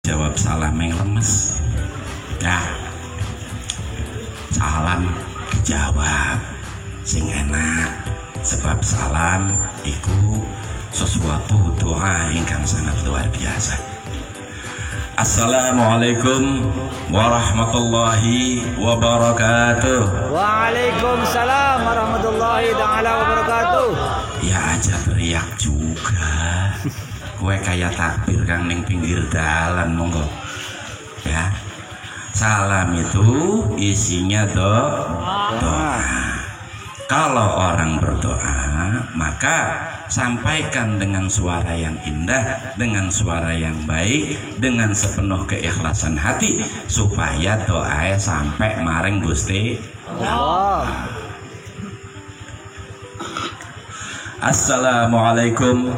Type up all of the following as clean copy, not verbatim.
jawab salam yang lemes. Ya, salam dijawab sing enak, sebab salam iku sesuatu doa ingkang sangat luar biasa. Assalamualaikum warahmatullahi wabarakatuh. Waalaikumsalam warahmatullahi ta'ala wabarakatuh. Ya aja teriak juga. Kue kayak takbir kang ning pinggir dalan monggo. Ya. Salam itu isinya doa. Kalau orang berdoa, maka sampaikan dengan suara yang indah, dengan suara yang baik, dengan sepenuh keikhlasan hati, supaya doanya sampai maring Gusti Allah. Assalamualaikum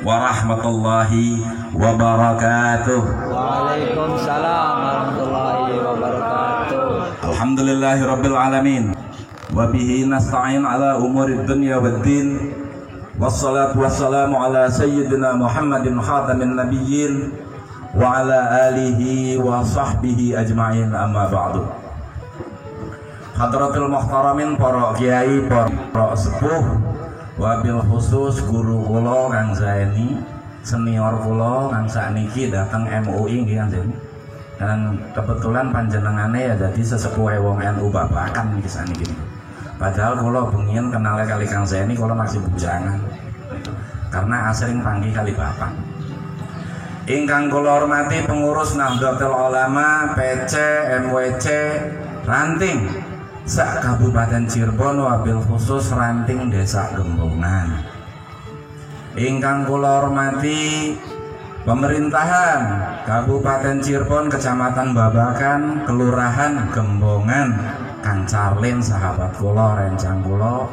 warahmatullahi wabarakatuh. Waalaikumsalam warahmatullahi wabarakatuh. Alhamdulillahi rabbil alamin. Wabihi nasta'in ala umurid dunya waddin. Wassalatu wassalamu ala sayyidina Muhammadin khatamin nabiyyin wa ala alihi wa sahbihi ajma'in, amma ba'du. Hadratul muhtaramin, para kiai, para sepuh, wabil khusus guru kula Kang Zaini, senior kula Kang sakniki datang MUI nggih Kang Zaini. Dan kebetulan panjenengane ya jadi sesepuh wong NU babakan niki sakniki. Padahal kula bengian kenal kali Kang Zaini kula masih bujangan. Karena asring panggil kali bapak. Ingkang kula hormati pengurus Nahdlatul Ulama PC MWC Ranting sak Kabupaten Cirebon, wabil khusus Ranting Desa Gembongan. Ingkang kula hormati pemerintahan Kabupaten Cirebon, Kecamatan Babakan, Kelurahan Gembongan, Kang Carlin sahabat kula, rencang kula,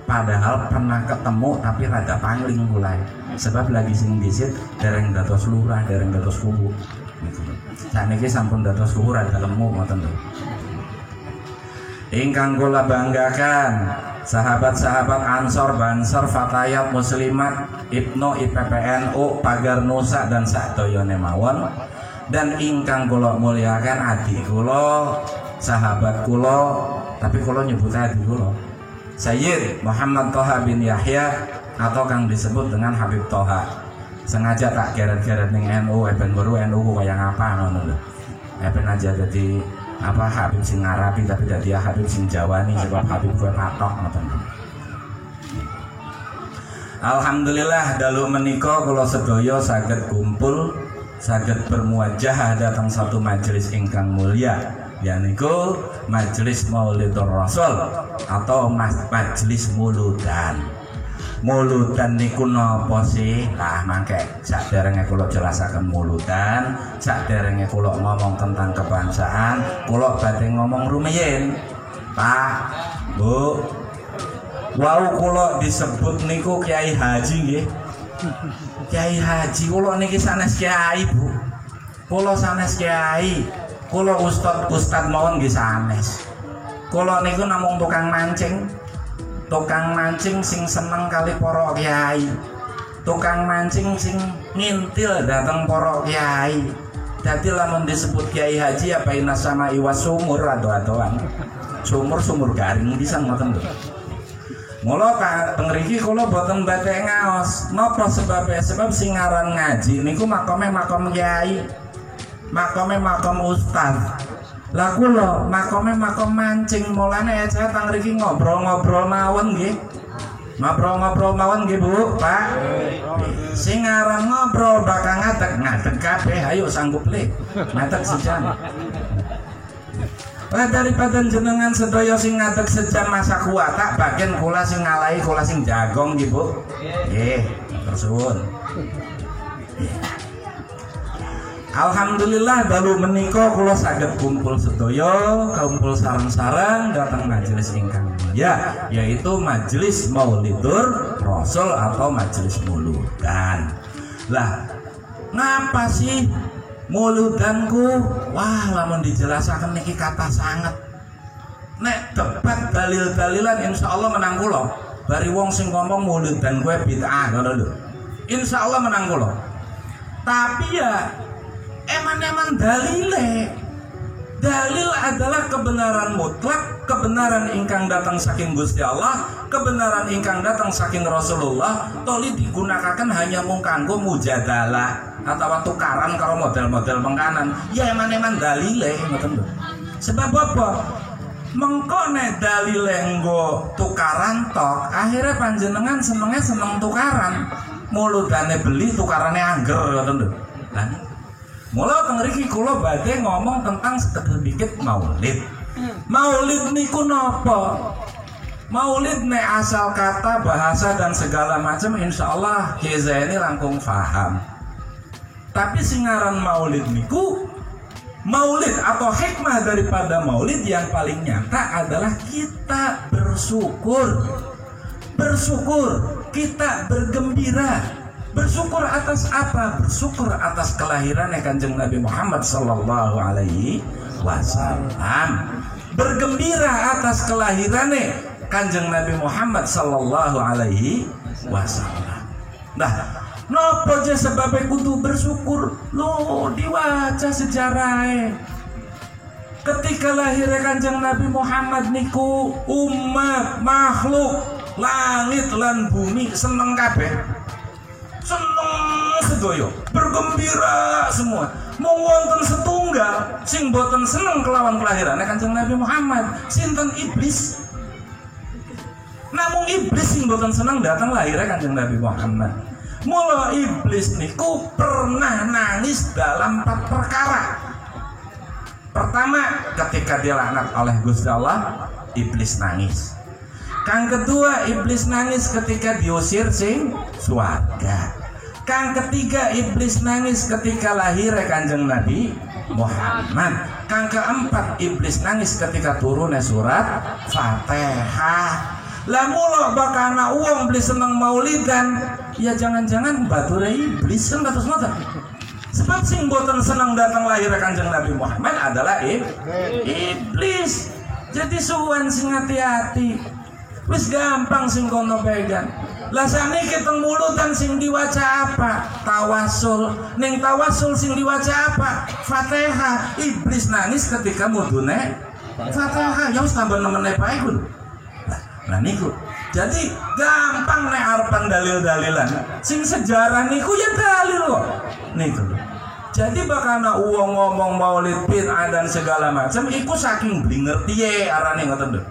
padahal pernah ketemu tapi rada pangling mulai sebab lagi sing disit dereng dados lurah, dereng dados kuwu. Saniki sampun dados kuwu rada lemu ngoten lho. Ingkang kula banggakan sahabat-sahabat Ansor, Bansor, Fatayat, Muslimat, Ibnu, IPPNU, Pagar Nusa dan sadayane mawon. Dan ingkang kula mulyakan adik kula, sahabat kula, tapi kula nyebut adik kula, Sayyid Muhammad Toha bin Yahya atau kang disebut dengan Habib Toha. Sengaja tak geret-geret ning NU, ben baru NU kaya ngapa ngono lho. Ben aja dadi apa Habib sing Arabi tapi dadi Habib sing Jawani sebab Habib kowe patok ngoten. Alhamdulillah dalu menika kula sedaya saged kumpul, saged bermuajah datang satu majelis ingkang mulya, yaitu majelis Maulidur Rasul atau majelis muludan. Muludan niku napa sih? Lah mangke saderenge kula jelasaken muludan, saderenge kula ngomong tentang kebangsaan, kula badhe ngomong rumiyin. Pak, Bu, wau kula disebut niku Kiai Haji nggih. Kiai Haji kula niki sanes kiai, Bu. Kula sanes kiai. Kula ustad mawon nggih sanes. Kula niku namung tukang mancing. Tukang mancing sing seneng kali para kiai. Tukang mancing sing ngintil dateng para kiai. Dadi lamun disebut Kiai Haji apa ina sama iwa sumur ado-adoan. Sumur garing pisan ngoten lho. Mula pengriki kula boten badhe ngaos. Napa sebabe? Sebab sing aran ngaji niku makome makom kiai. Makome makom ustaz. Lah kula makome makom mancing, mulane saya tang riki ngobrol-ngobrol mawon nggih. Ngobrol-ngobrol mawon nggih Bu, Pak. Sing aran ngobrol bakal ngadeg kabeh, ayo sanggup le. Ngadeg sejam. Lah daripada jenengan sedaya sing ngadeg sejam masa kuat, bagian kula sing ngalahi kula sing jagong nggih Bu. Nggih, tersuwun. Alhamdulillah dalu menika kula saged kumpul sedaya, kumpul sareng-sareng datang majelis ingkang mulia, yaitu majelis Maulidur Rasul atau majelis muludan. Lah, ngapa sih muludanku? Wah, lamun dijelasaken niki kata sangat. Nek debat dalil-dalilan insyaallah menang kula. Bari wong sing ngomong muludan kowe bid'ah ngono lho. Insyaallah menang kula. Tapi ya eman-eman dalile. Dalil adalah kebenaran mutlak, kebenaran ingkang datang saking Gusti Allah, kebenaran ingkang datang saking Rasulullah. Toli digunakan hanya mung kanggo mujadalah atau tukaran karo model-model mengkanan. Ya eman-eman dalile ngoten lho. Sebab apa? Mengko nek dalile nggo tukaran tok, akhirnya panjenengan seneng tukaran. Muludane beli tukarane angger ngoten lho. Lah mula teng mriki kula badhe ngomong tentang sedikit maulid. Maulid niku napa? Maulid nek asal kata, bahasa dan segala macam insyaallah Kiai ini langkung paham. Tapi singaran maulid niku, maulid atau hikmah daripada maulid yang paling nyata adalah kita bersyukur. Bersyukur, kita bergembira. Bersyukur atas apa? Bersyukur atas kelahirannya Kanjeng Nabi Muhammad sallallahu alaihi wasallam. Bergembira atas kelahirannya Kanjeng Nabi Muhammad sallallahu alaihi wasallam. Nah, napa je sebabnya kudu bersyukur? Lo diwaca sejarah. Ketika lahirnya Kanjeng Nabi Muhammad niku umat makhluk langit lan bumi seneng kabeh. Seneng sedoyo, bergembira semua. Mau wonten setunggal sing boten seneng kelawan kelahirannya Kanjeng Nabi Muhammad, sinten iblis. Namun iblis sing boten seneng datang lahirnya Kanjeng Nabi Muhammad. Mula iblis niku pernah nangis dalam 4 perkara. Pertama, ketika dilaknat oleh Gusti Allah, iblis nangis. Kang kedua, iblis nangis ketika diusir sing swarga. Kang ketiga, iblis nangis ketika lahir Kanjeng Nabi Muhammad. Kang keempat, iblis nangis ketika turunnya surat Fatihah. Lah mula bakana uang beli seneng maulidan, ya jangan-jangan bature iblis kan batus mata. Sebab sing boten seneng datang lahir Kanjeng Nabi Muhammad adalah iblis. Jadi suwan sing hati-hati. Wis gampang sing kono pegang. Lah saniki teng mulutan sing diwaca apa? Tawasul. Ning tawasul sing diwaca apa? Fatihah. Iblis nangis ketika mudune Fatihah. Ya wis tambah nemene bae kun. Nah niku. Jadi gampang nek arepan dalil-dalilan. Sing sejarah niku ya dalil kok. Niku. Jadi bakana uang ngomong maulid bid'ah dan segala macam iku saking blingertiye arane ngoten lho.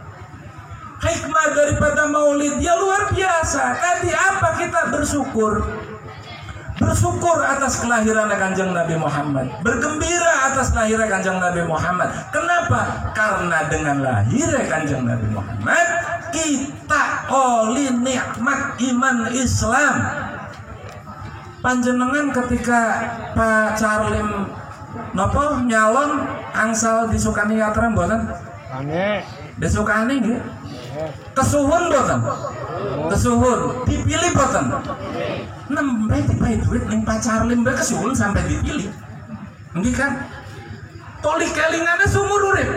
Hikmah daripada maulid ya luar biasa. Tadi apa kita bersyukur? Bersyukur atas kelahiran Kanjeng Nabi Muhammad. Bergembira atas kelahiran Kanjeng Nabi Muhammad. Kenapa? Karena dengan lahirnya Kanjeng Nabi Muhammad kita oleh nikmat iman Islam. Panjenengan ketika Pak Charlim nopo nyalon angsal disukani yatra mboten? Aneh. Disukani nggih? Kesuhun boten? Kesuhun dipilih boten? Nembe dipae duit ning Pak Charlim bae kesuhun sampai dipilih. Nggih kan? Toli kelingane sumur urip.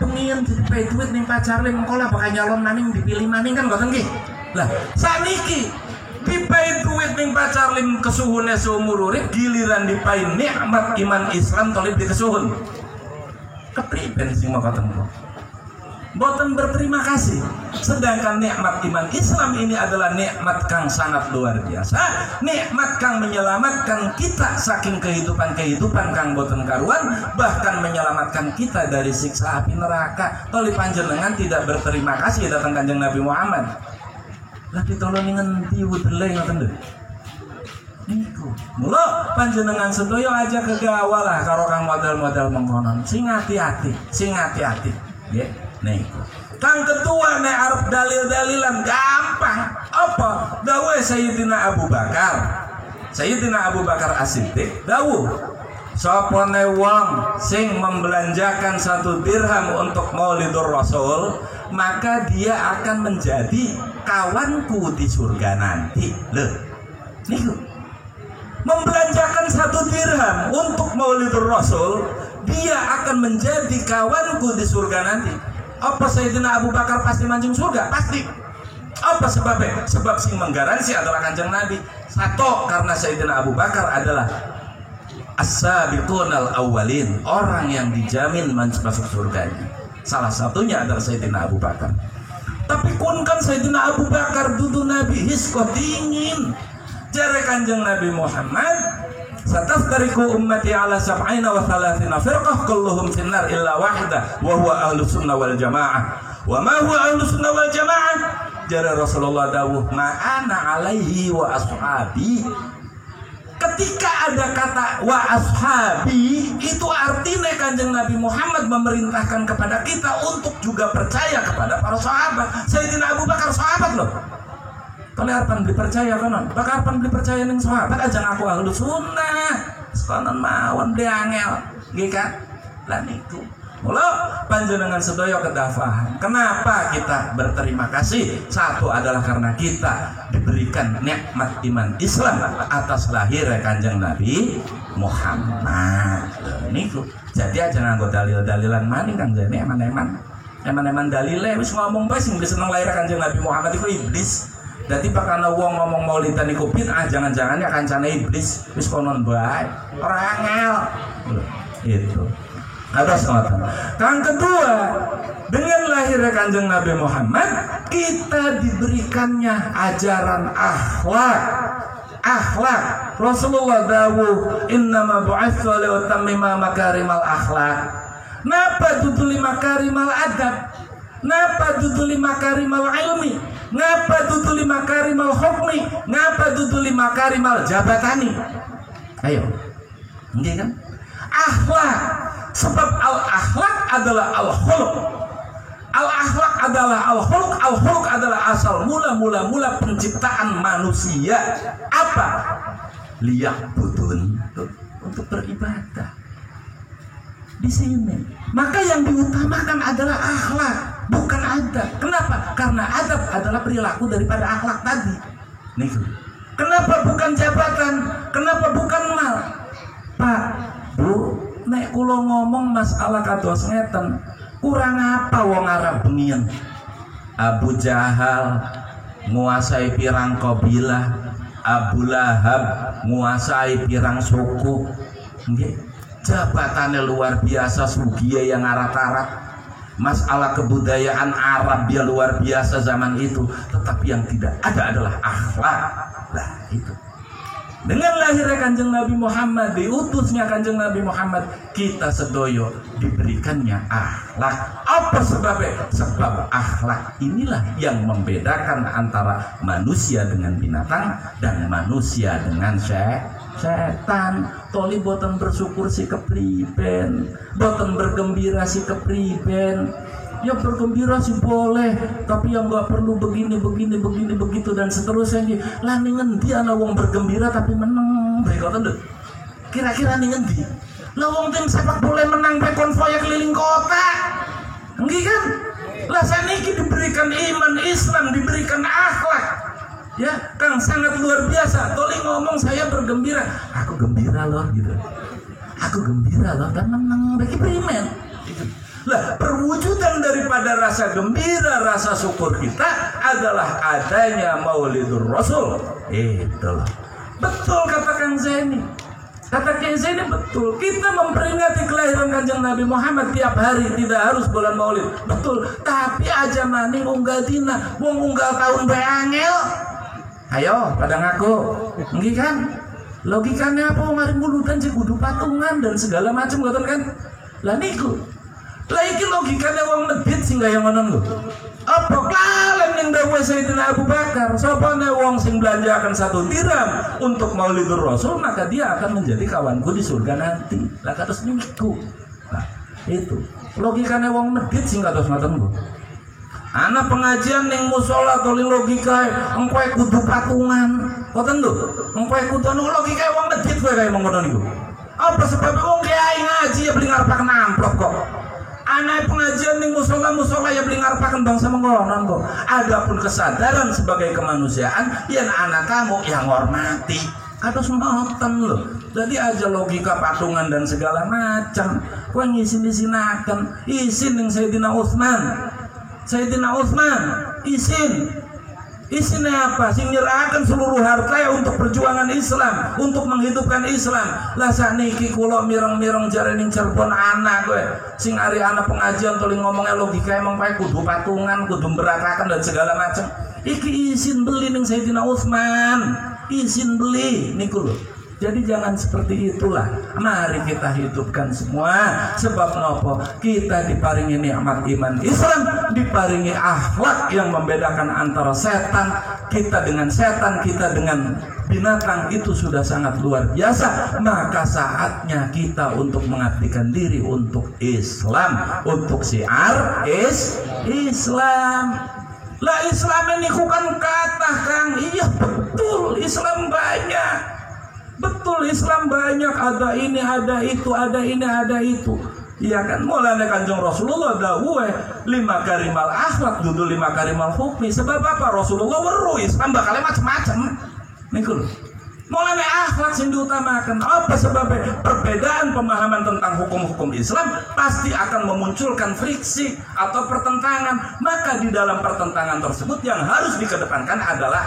Pengin dipae duit ning Pak Charlim engko lah bakal nyalon maning dipilih maning kan boten nggih? Lah saniki dipae duit ning Pak Charlim kesuhune seumur urip giliran dipae nikmat iman Islam toli dikesuhun. Kepriben sing makaten kok? Boten berterima kasih. Sedangkan nikmat iman Islam ini adalah nikmat kang sangat luar biasa. Nikmat kang menyelamatkan kita saking kehidupan kang boten karuan, bahkan menyelamatkan kita dari siksa api neraka. Toli panjenengan tidak berterima kasih datang Kanjeng Nabi Muhammad. Lah ditolong ngendi wudele ngoten lho. Niku. Mula panjenengan sedaya aja kegawalah karo kang model-model mengkonon. Sing hati-hati, sing hati-hati. Nggih. Niku. Kang ketua nek arep dalil-dalilan gampang. Apa? Dawuh Sayyidina Abu Bakar. Sayyidina Abu Bakar As-Siddiq dawuh, sapane wong sing membelanjakan 1 dirham untuk Maulidur Rasul, maka dia akan menjadi kawanku di surga nanti. Loh. Niku. Membelanjakan 1 dirham untuk Maulidur Rasul, dia akan menjadi kawanku di surga nanti. Apa Sayyidina Abu Bakar pasti mancing surga? Pasti. Apa sebabnya? Sebab sing menggaransi adalah Kanjeng Nabi. Satu, karena Sayyidina Abu Bakar adalah as-sabiqunal awwalin, orang yang dijamin masuk surganya. Salah satunya adalah Sayyidina Abu Bakar. Tapi kun kan Sayyidina Abu Bakar dudu Nabi hisko dingin. Jare Kanjeng Nabi Muhammad, "Sataftariqu ummati ala sab'ina wa thalathina firqah kulluhum finnar illa wahidah wa huwa ahlus sunnah wal jamaah." Wa ma huwa ahlus sunnah wal jamaah? Jare Rasulullah dawuh, "Ma ana alaihi wa ashabi." Ketika ada kata wa ashabi, itu artinya Kanjeng Nabi Muhammad memerintahkan kepada kita untuk juga percaya kepada para sahabat. Sayyidina Abu Bakar sahabat loh. Kalau arpan dipercaya kanon, bakal arpan dipercaya ning sahabat aja ngaku ahlu sunnah. Sekonon mawon de angel, nggih kan? Lah niku. Mula panjenengan sedaya kedah paham. Kenapa kita berterima kasih? Satu adalah karena kita diberikan nikmat iman Islam atas lahirnya Kanjeng Nabi Muhammad. Niku. Jadi aja nganggo dalil-dalilan maning Kang Jene eman-eman dalile wis ngomong bae sing seneng lahir Kanjeng Nabi Muhammad iku iblis. Dadi pakana wong ngomong maulidan iku bid'ah, jangan-jangan ya kancane iblis wis konon bae. Ora angel. Itu. Atas ngoten. Kang kedua, dengan lahirnya Kanjeng Nabi Muhammad, kita diberikannya ajaran akhlak. Akhlak. Rasulullah dawuh, "Innama bu'itsu li utammima makarimal akhlak." Napa dudu makarimal adab? Napa dudu makarimal ilmi? Ngapa dudu makarimal hukmi? Ngapa dudu makarimal jabatani? Ayo. Nggih kan? Akhlak. Sebab al-akhlak adalah al-khuluq. Al-akhlak adalah al-khuluq. Al-khuluq adalah asal mula penciptaan manusia. Apa? Liya'budun, untuk beribadah. Di sini. Maka yang diutamakan adalah akhlak, bukan adab. Kenapa? Karena adab adalah perilaku daripada akhlak tadi. Nih. Kenapa bukan jabatan? Kenapa bukan mal? Pak, Bu, nek kula ngomong masalah kados ngeten, kurang apa wong Arab bengian? Abu Jahal nguasai pirang kabilah, Abu Lahab nguasai pirang suku. Nggih. Jabatannya luar biasa, sugiya yang arat-arat. Masalah kebudayaan Arab dia luar biasa zaman itu. Tetapi yang tidak ada adalah akhlak. Nah itu. Dengan lahirnya Kanjeng Nabi Muhammad, diutusnya Kanjeng Nabi Muhammad, kita sedoyo diberikannya akhlak. Apa sebabnya? Sebab akhlak inilah yang membedakan antara manusia dengan binatang dan manusia dengan setan. Toli boten bersyukur si kepriben, boten bergembira si kepriben. Ya bergembira sih boleh, tapi yang nggak perlu begini begitu dan seterusnya. Lah ning ngendi ana wong bergembira tapi menang berikoten lho. Kira-kira ning ngendi? Lah wong tim sepak bola menang pe konvoy keliling kota. Nggih kan? Lah saniki diberikan iman Islam, diberikan akhlak. Ya, Kang sangat luar biasa. Toli ngomong saya bergembira, aku gembira loh gitu. Aku gembira loh dan menang bagi primen. Lah, perwujudan daripada rasa gembira, rasa syukur kita adalah adanya Maulidur Rasul. Itulah. Betul kata Kang Zaini. Kata Kang Zaini betul. Kita memperingati kelahiran Kanjeng Nabi Muhammad tiap hari, tidak harus bulan Maulid. Betul. Tapi aja maning unggal dina, wong unggal tahun bae angel. Ayo pada ngaku. Nggih kan? Logikanya apa mari mulutan sih kudu patungan dan segala macam ngoten kan? Lah niku. Lah iki logikane wong medhit sing kaya ngono lho. Apa kalem ning dawuh Sayyidina Abu Bakar, sapane wong sing belanjakan 1 dirham untuk Maulidur Rasul, maka dia akan menjadi kawanku di surga nanti. Lah kados niku. Nah, itu. Logikane wong medhit sing kados ngoten lho. Ana pengajian ning musala toli logika engkoe kudu patungan. Ngoten lho. Engkoe kudu logika wong medhit kowe kaya ngono niku. Apa sebab wong kiai ngaji ya beli ngarepaken amplop kok. Anak pengajian ning musola ya beli ngarepaken bangsa mengonon kok. Adapun kesadaran sebagai kemanusiaan yen anak kamu yang hormati. Kados ngoten lho. Jadi aja logika patungan dan segala macam. Kowe ngisin-isinaken, isin ning Sayyidina Utsman. Sayyidina Utsman isin Isinya apa? Sing nyerahkan seluruh harta untuk perjuangan Islam, untuk menghidupkan Islam. Lah sakniki kula mireng-mireng jarening Cirebon anak kowe. Sing ari anak pengajian tuling ngomongnya logika emang pae kudu patungan, kudu beratakan dan segala macam. Iki izin beli ning Sayyidina Utsman. Izin beli niku lho. Jadi jangan seperti itulah. Mari kita hidupkan semua. Sebab nopo? Kita diparingi nikmat iman Islam, diparingi akhlak yang membedakan antara setan kita dengan setan, kita dengan binatang. Itu sudah sangat luar biasa. Maka saatnya kita untuk mengabdikan diri untuk Islam, untuk syiar Islam. Lah Islam ini bukan kata Kang. Iya betul, Islam banyak. Betul, Islam banyak, ada ini, ada itu, ada ini, ada itu. Iya kan, mulanya Kanjeng Rasulullah dawuh 5 karimal akhlak dudu 5 karimal hukmi. Sebab apa? Rasulullah weruh Islam bakal macam-macam. Niku lho. Mulanya akhlak sing diutamakan. Apa sebabnya? Perbedaan pemahaman tentang hukum-hukum Islam pasti akan memunculkan friksi atau pertentangan. Maka di dalam pertentangan tersebut yang harus dikedepankan adalah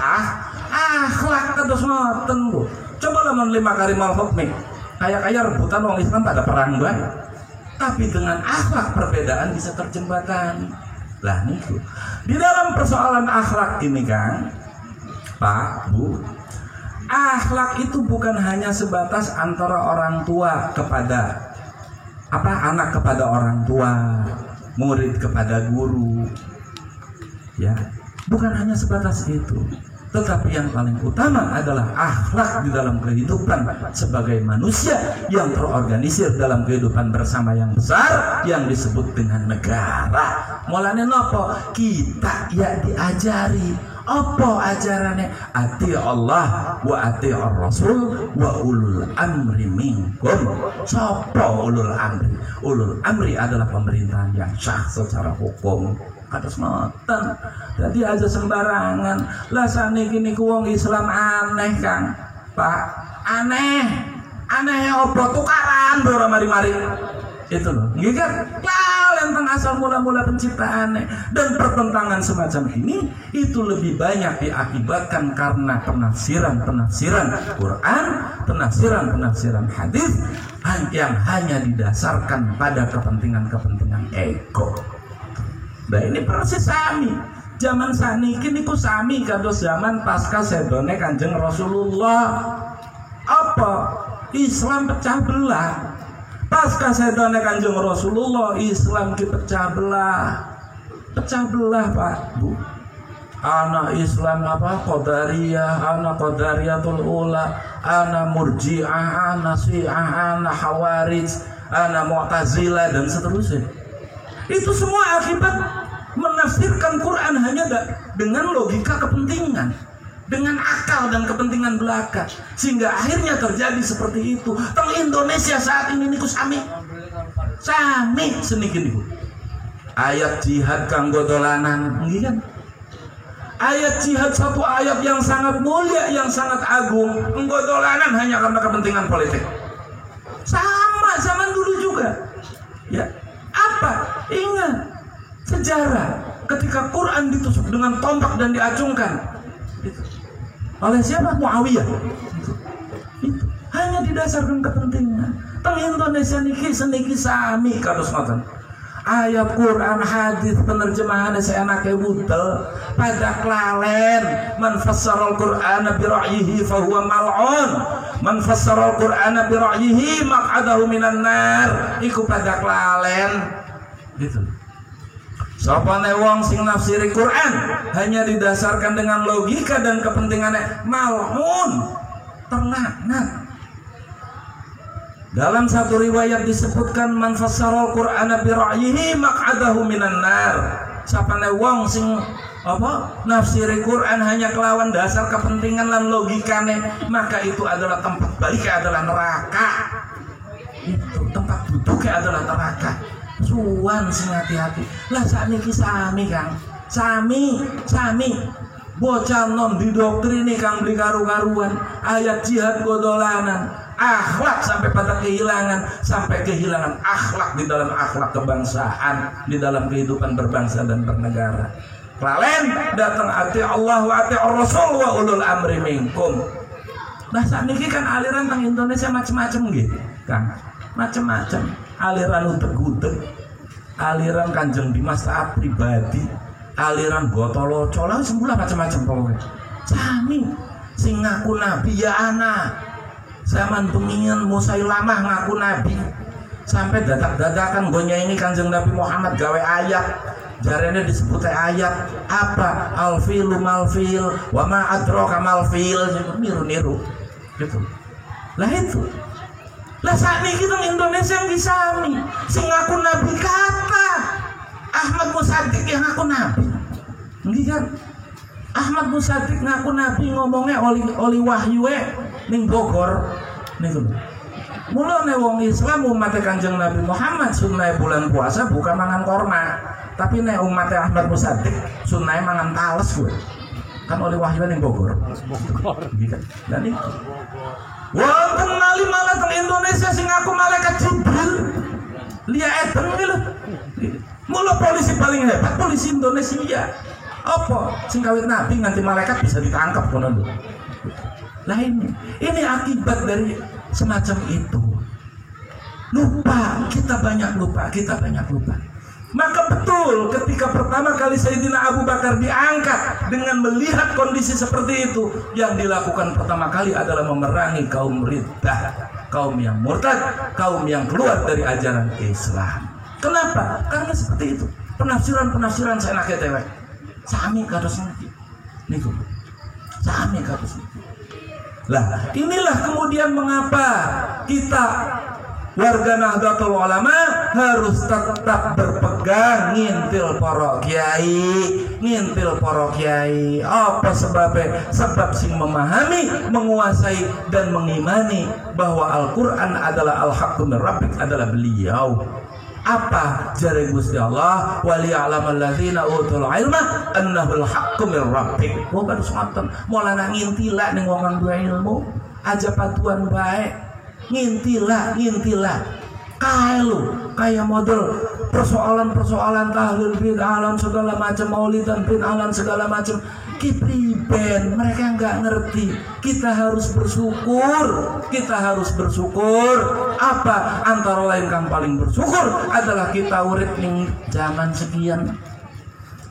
akhlak. Terus ngoten lho. Coba lamun 5 karimal hukmi. Kayak rebutan orang Islam pada perang bae. Tapi dengan akhlak perbedaan bisa terjembatani. Lah niku. Di dalam persoalan akhlak ini kan, Pak, Bu, akhlak itu bukan hanya sebatas antara orang tua kepada anak kepada orang tua, murid kepada guru. Ya, bukan hanya sebatas itu. Tetapi yang paling utama adalah akhlak di dalam kehidupan sebagai manusia yang terorganisir dalam kehidupan bersama yang besar yang disebut dengan negara. Mulane nopo? Kita ya diajari. Apa ajarannya? Ati Allah wa ati ar-rasul wa ulul amri minkum. Sapa ulul amri? Ulul amri adalah pemerintahan yang sah secara hukum. Kados ngoten. Jadi aja sembarangan. Lah saniki niku wong Islam aneh, Kang. Pak, aneh. Aneh apa tukaran ora mari-mari. Itu loh. Nggih kan? Tentang asal mula-mula penciptaannya. Dan pertentangan semacam ini itu lebih banyak diakibatkan karena penafsiran Quran, penafsiran hadis yang hanya didasarkan pada kepentingan ego. Nah ini proses sami. Zaman saniki niku sami kados zaman pasca sedone Kanjeng Rasulullah. Apa? Islam pecah belah. Pasca sedone Kanjeng Rasulullah, Islam pecah belah. Pecah belah, Pak, Bu. Ana Islam apa? Qadariyah, ana Qadariyatul Ula, ana Murji'ah, ana Syiah, ana Khawarij, ana Mu'tazilah dan seterusnya. Itu semua akibat menafsirkan Quran hanya dengan logika kepentingan, dengan akal dan kepentingan belaka, sehingga akhirnya terjadi seperti itu. Teng Indonesia saat ini niku sami seniki niku. Ayat jihad kanggo dolanan, nggih kan? Ayat jihad satu ayat yang sangat mulia, yang sangat agung, enggo dolanan hanya karena kepentingan politik. Sama zaman dulu juga. Ya. Apa? Ingat sejarah ketika Quran ditusuk dengan tombak dan diacungkan oleh siapa? Muawiyah. Itu hanya didasarkan kepentingan. Teng Indonesia niki seniki sami kados ngoten. Ayat Quran, hadis, penerjemahannya seenake budel pada klalen. Man fassara al-Qur'ana bi ra'yihi fa huwa mal'un. Man fassara al-Qur'ana bi ra'yihi maq'adahu minan nar. Iku pada klalen. Gitu. Sopane wong sing nafsiri Quran hanya didasarkan dengan logika dan kepentingannya, mal'un, terlaknat. Dalam satu riwayat disebutkan man fassara al-Qur'ana bi ra'yihi maq'adahu minan nar. Sapane wong sing nafsiri Quran hanya kelawan dasar kepentingan lan logikane, maka itu adalah tempat baliknya adalah neraka. Itu tempat duduknya adalah neraka. Suwan sing hati-hati. Lah sakniki sami, Kang. Sami. Bocah nom didoktrini Kang beli karu-karuan. Ayat jihad godolanan. Akhlak sampai pada kehilangan akhlak di dalam akhlak kebangsaan, di dalam kehidupan berbangsa dan bernegara. Kelalen datang ati Allah wa ati Rasul wa ulul amri minkum. Nah sakniki kan aliran teng Indonesia macam-macam nggih, Kang. Macam-macam. Aliran utek-utek, aliran Kanjeng Dimas taat pribadi, aliran Gotoloco, lah semula macam-macam pokoknya. Sami sing ngaku nabi ya anak. Zaman pengingin Musailamah ngaku nabi. Sampai dadak-dadakan gonya ini Kanjeng Nabi Muhammad gawe ayat. Jarene disebut ayat apa? Alfilu malfil wa ma adraka malfil, niru-niru gitu. Lah itu. Lah saat ini kita Indonesia yang bisa nih sing ngaku nabi kata Ahmad Musaddiq yang ngaku nabi. Nggih kan? Ahmad Musaddiq ngaku nabi ngomongnya oli wahyu ning Bogor niku. Mulane wong Islam umat Kanjeng Nabi Muhammad sunah bulan puasa bukan mangan korma, tapi nek umat Ahmad Musaddiq sunah mangan tales gue. Kan oli wahyu ning Bogor. Gitu. Dan itu. Wonten nali malah teng Indonesia sing ngaku malaikat Jibril. Lia eten lho. Mula polisi paling hebat polisi Indonesia. Apa? Sing kawit nabi nganti malaikat bisa ditangkap kono lho. Lah ini akibat dari semacam itu. Lupa, kita banyak lupa. Maka betul ketika pertama kali Sayyidina Abu Bakar diangkat dengan melihat kondisi seperti itu, yang dilakukan pertama kali adalah memerangi kaum riddah, kaum yang murtad, kaum yang keluar dari ajaran Islam. Kenapa? Karena seperti itu. Penafsiran saya nak ketewek. Sami kados niku. Sami kados niku. Lah, inilah kemudian mengapa kita warga Nahdlatul Ulama harus tetap berpegang ngintil para kiai. Apa sebabnya? Sebab sing memahami, menguasai dan mengimani bahwa Al-Qur'an adalah al-haqqu min rabbik, adalah beliau. Apa jare Gusti Allah waliya'lamal ladzina utul ilma annahu al-haqqu min rabbik. Bukan ngoten, mulane ngintila ning wong kang duwe ilmu aja patuan bae. Ngintilah kayak model persoalan tahlil bid'alan segala macam, maulidan bid'alan segala macam, kipriben mereka nggak ngerti. Kita harus bersyukur. Apa antara lain yang paling bersyukur adalah kita urip ning zaman sekian.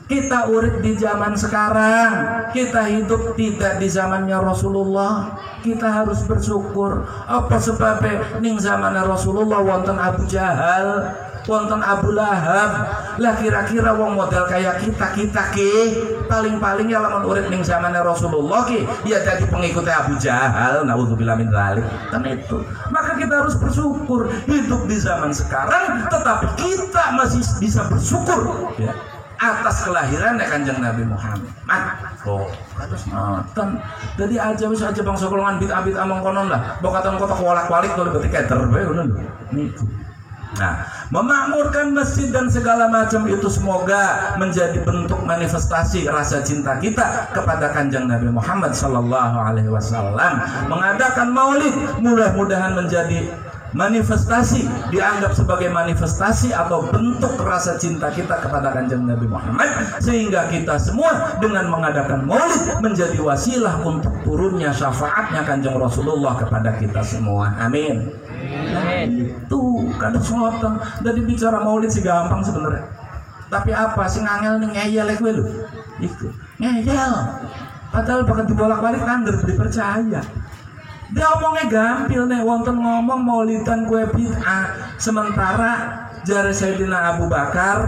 Kita urip di zaman sekarang. Kita hidup tidak di zamannya Rasulullah. Kita harus bersyukur. Apa sebabnya? Ning zamannya Rasulullah wonten Abu Jahal, wonten Abu Lahab. Lah kira-kira wong model kayak kita ki paling-paling ya lamun urip ning zamannya Rasulullah ki ya jadi pengikutnya Abu Jahal. Nauzubillah min dzalik. Kan itu. Maka kita harus bersyukur hidup di zaman sekarang, tetapi kita masih bisa bersyukur ya atas kelahiran Kanjeng Nabi Muhammad. Kados ngoten. Jadi aja bangsa golongan bid'ah mangkonon lah. Bokatan kota kualak-walik kalau berarti keter bae ngono lho. Niku. Nah, memakmurkan masjid dan segala macam itu semoga menjadi bentuk manifestasi rasa cinta kita kepada Kanjeng Nabi Muhammad sallallahu alaihi wasallam. Mengadakan maulid mudah-mudahan menjadi manifestasi, dianggap sebagai manifestasi atau bentuk rasa cinta kita kepada Kanjeng Nabi Muhammad, sehingga kita semua dengan mengadakan maulid menjadi wasilah untuk turunnya syafaatnya Kanjeng Rasulullah kepada kita semua. Amin. Itu kan ngoten. Jadi bicara maulid sih gampang sebenarnya. Tapi apa sing angel ning ngeyel kowe lho. Iku ngeyel. Padahal bakal dibolak-balik kan dipercaya. Dia omongnya gampil nih, wonten ngomong maulidan kue bid'ah. Sementara jare Sayyidina Abu Bakar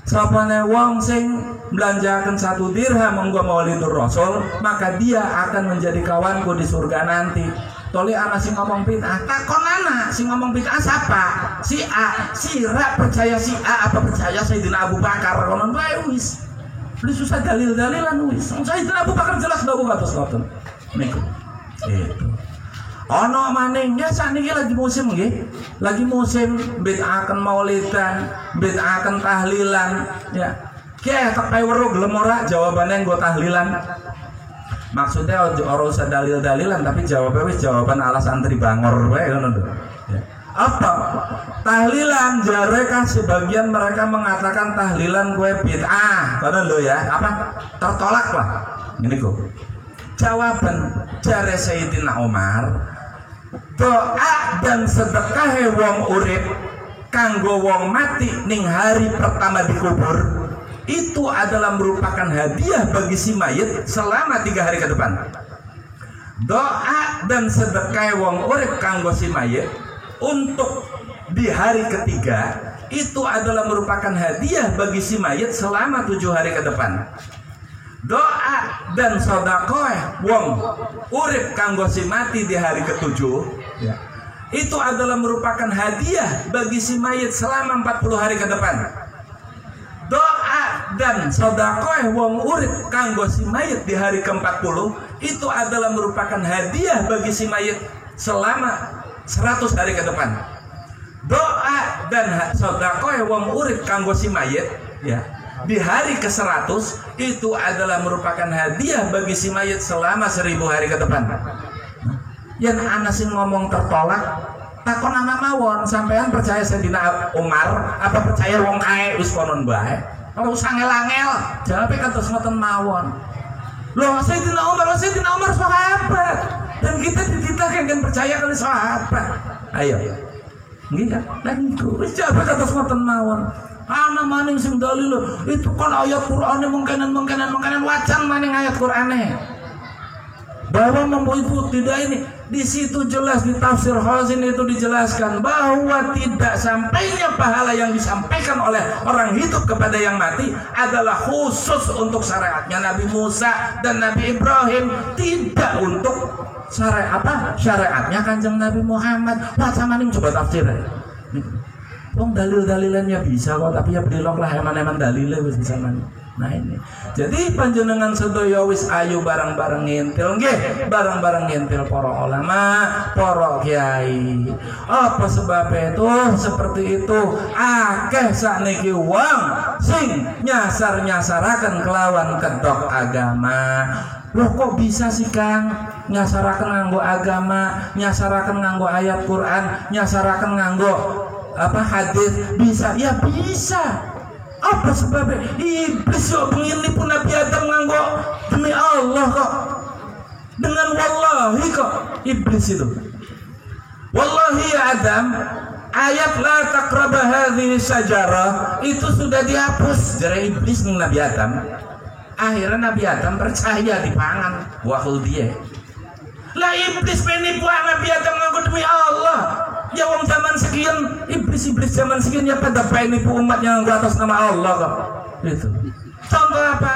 sapane wong sing belanjakan 1 dirham menggo maulidur Rasul, maka dia akan menjadi kawanku di surga nanti. Toli anak sing ngomong bid'ah, takon anak sing ngomong bid'ah siapa? Si A, sira percaya si A apa percaya Sayyidina Abu Bakar? Konon bae wis. Beli susah dalil-dalilan wis. Sayyidina Abu Bakar jelas dawu kados ngoten. Niku. Itu. Ono manehnya sakniki lagi musim nggih. Lagi musim bid'aken maulidan, bid'aken tahlilan, ya. Ki tak kae weruh gelem ora jawabane nggo tahlilan. Maksudnya ora usah dalil-dalilan tapi jawabnya wis jawaban ala santri bangor wae ngono lho. Ya. Apa? Tahlilan jarekah sebagian mereka mengatakan tahlilan kue bid'ah. Karena lo ya, apa? Tertolak lah. Ini kok. Jawaban jare Sayyidina Umar, doa dan sedekah wong urip kanggo wong mati ning hari pertama dikubur itu adalah merupakan hadiah bagi si mayit selama 3 hari ke depan. Doa dan sedekah wong urip kanggo si mayit untuk di hari ketiga itu adalah merupakan hadiah bagi si mayit selama 7 hari ke depan. Doa dan sedekah wong urip kanggo si mati di hari ke-7 ya, itu adalah merupakan hadiah bagi si mayit selama 40 hari ke depan. Doa dan sedekah wong urip kanggo si mayit di hari ke-40 itu adalah merupakan hadiah bagi si mayit selama 100 hari ke depan. Doa dan sedekah wong urip kanggo si mayit ya di hari ke-100 itu adalah merupakan hadiah bagi si mayit selama 1000 hari ke depan. Yang ana sing ngomong tertolak takon ana mawon, sampean percaya Sayyidina Umar apa percaya wong kae wis konon bae? Ora usah ngel-angel, jawabe kados ngoten mawon. Loh, Sayyidina Umar sahabat dan kita kan percaya kali sahabat. Ayo. Nggih kan? Lan iku wis jawabe kados ngoten mawon. Ana maning sing dalil itu kan ayat Qur'ane mungkinan wacan maning ayat Qur'ane bahwa mengikuti tidak ini. Di situ jelas di tafsir Khazin itu dijelaskan bahwa tidak sampainya pahala yang disampaikan oleh orang hidup kepada yang mati adalah khusus untuk syariatnya Nabi Musa dan Nabi Ibrahim, tidak untuk syariatnya Kanjeng Nabi Muhammad. Wacan maning coba tafsir. Wong dalil-dalilannya bisa kok, tapi ya belok lah eman-eman dalilnya wis bisa man. Nah ini. Jadi panjenengan sedaya wis ayu barang-barang ngintil nggih, barang-barang ngintil para ulama, para kiai. Apa sebabnya itu seperti itu? Akeh sakniki wong sing nyasar-nyasaraken kelawan kedok agama. Loh kok bisa sih Kang? Nyasaraken nganggo agama, nyasaraken nganggo ayat Quran, nyasaraken nganggo apa hadis, bisa? Ya bisa. Apa sebabnya? Iblis yo pengen nipu Nabi Adam nganggo demi Allah kok. Dengan wallahi kok iblis itu. Wallahi ya Adam, ayat la taqraba hadhihi sajarah itu sudah dihapus dari iblis ning Nabi Adam. Akhirnya Nabi Adam percaya dipangan buahul dia. Lah iblis penipu Nabi Adam nganggo demi Allah. Ya wong zaman sekian iblis zaman sekian ya pada penipu umat yang nganggo atas nama Allah kok. Itu. Contoh apa?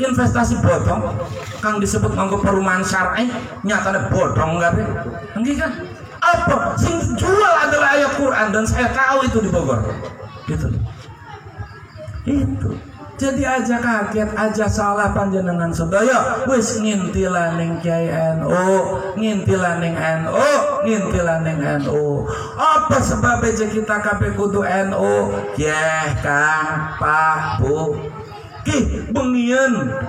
Investasi bodong kang disebut nganggo perumahan syar'i nyatane bodong enggak be? Enggak kan? Apa? Sing jual adalah ayat Quran dan saya tahu itu di Bogor. Gitu. Itu. Jadi aja kaget, aja salah panjenengan sedaya wis ngintilaning Kiai NU, ngintilaning NU, ngintilaning NU. Apa sebabnya kita kabeh kudu NU? Yeh Kang, Pak, Bu. Ki bengian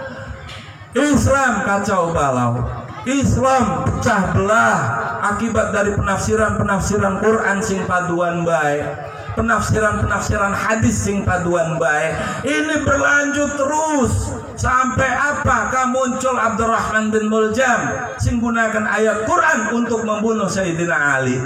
Islam kacau balau. Islam pecah belah akibat dari penafsiran Quran sing paduan baik. Penafsiran hadis sing paduan baik. Ini berlanjut terus sampai apakah muncul Abdurrahman bin Muljam sing gunakan ayat Quran untuk membunuh Sayyidina Ali.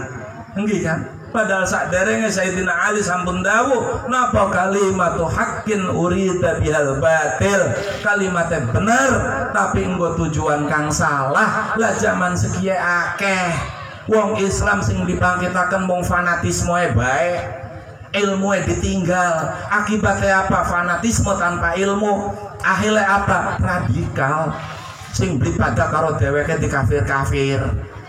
Enggih kan? Padahal sak derenge Sayyidina Ali sampun dawuh napa kalimatu haqqin urida bihal batil. Kalimatnya bener tapi nggo tujuan kang salah. Lah zaman sekiye akeh wong Islam sing dibangkitaken mung fanatisme bae. Ilmu ditinggal, akibatnya apa? Fanatisme tanpa ilmu, akhirnya apa? Radikal. Sing beli pada karo dheweke di kafir-kafir,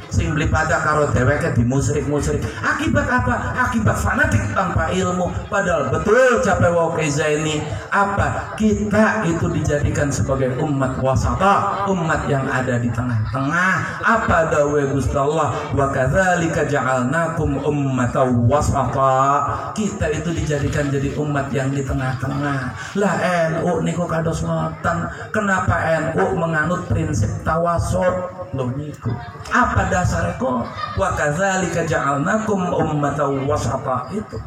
sing beli pada karo dheweke di musyrik-musyrik. Akibat apa? Akibat fanatik tanpa ilmu. Padahal betul capek wae ini apa? Kita itu dijadikan sebagai umat wasata, umat yang ada di tengah-tengah. Apa dawe Gusti Allah? Wa kadzalika ja'alnakum ummatan wasata. Kita itu dijadikan jadi umat yang di tengah-tengah. Lah NU niku kados ngoten. Kenapa NU menganut prinsip tawasul? Loh niku. Apa dasarnya kok? Wa kadzalika ja'alnakum ummatan wasata itu.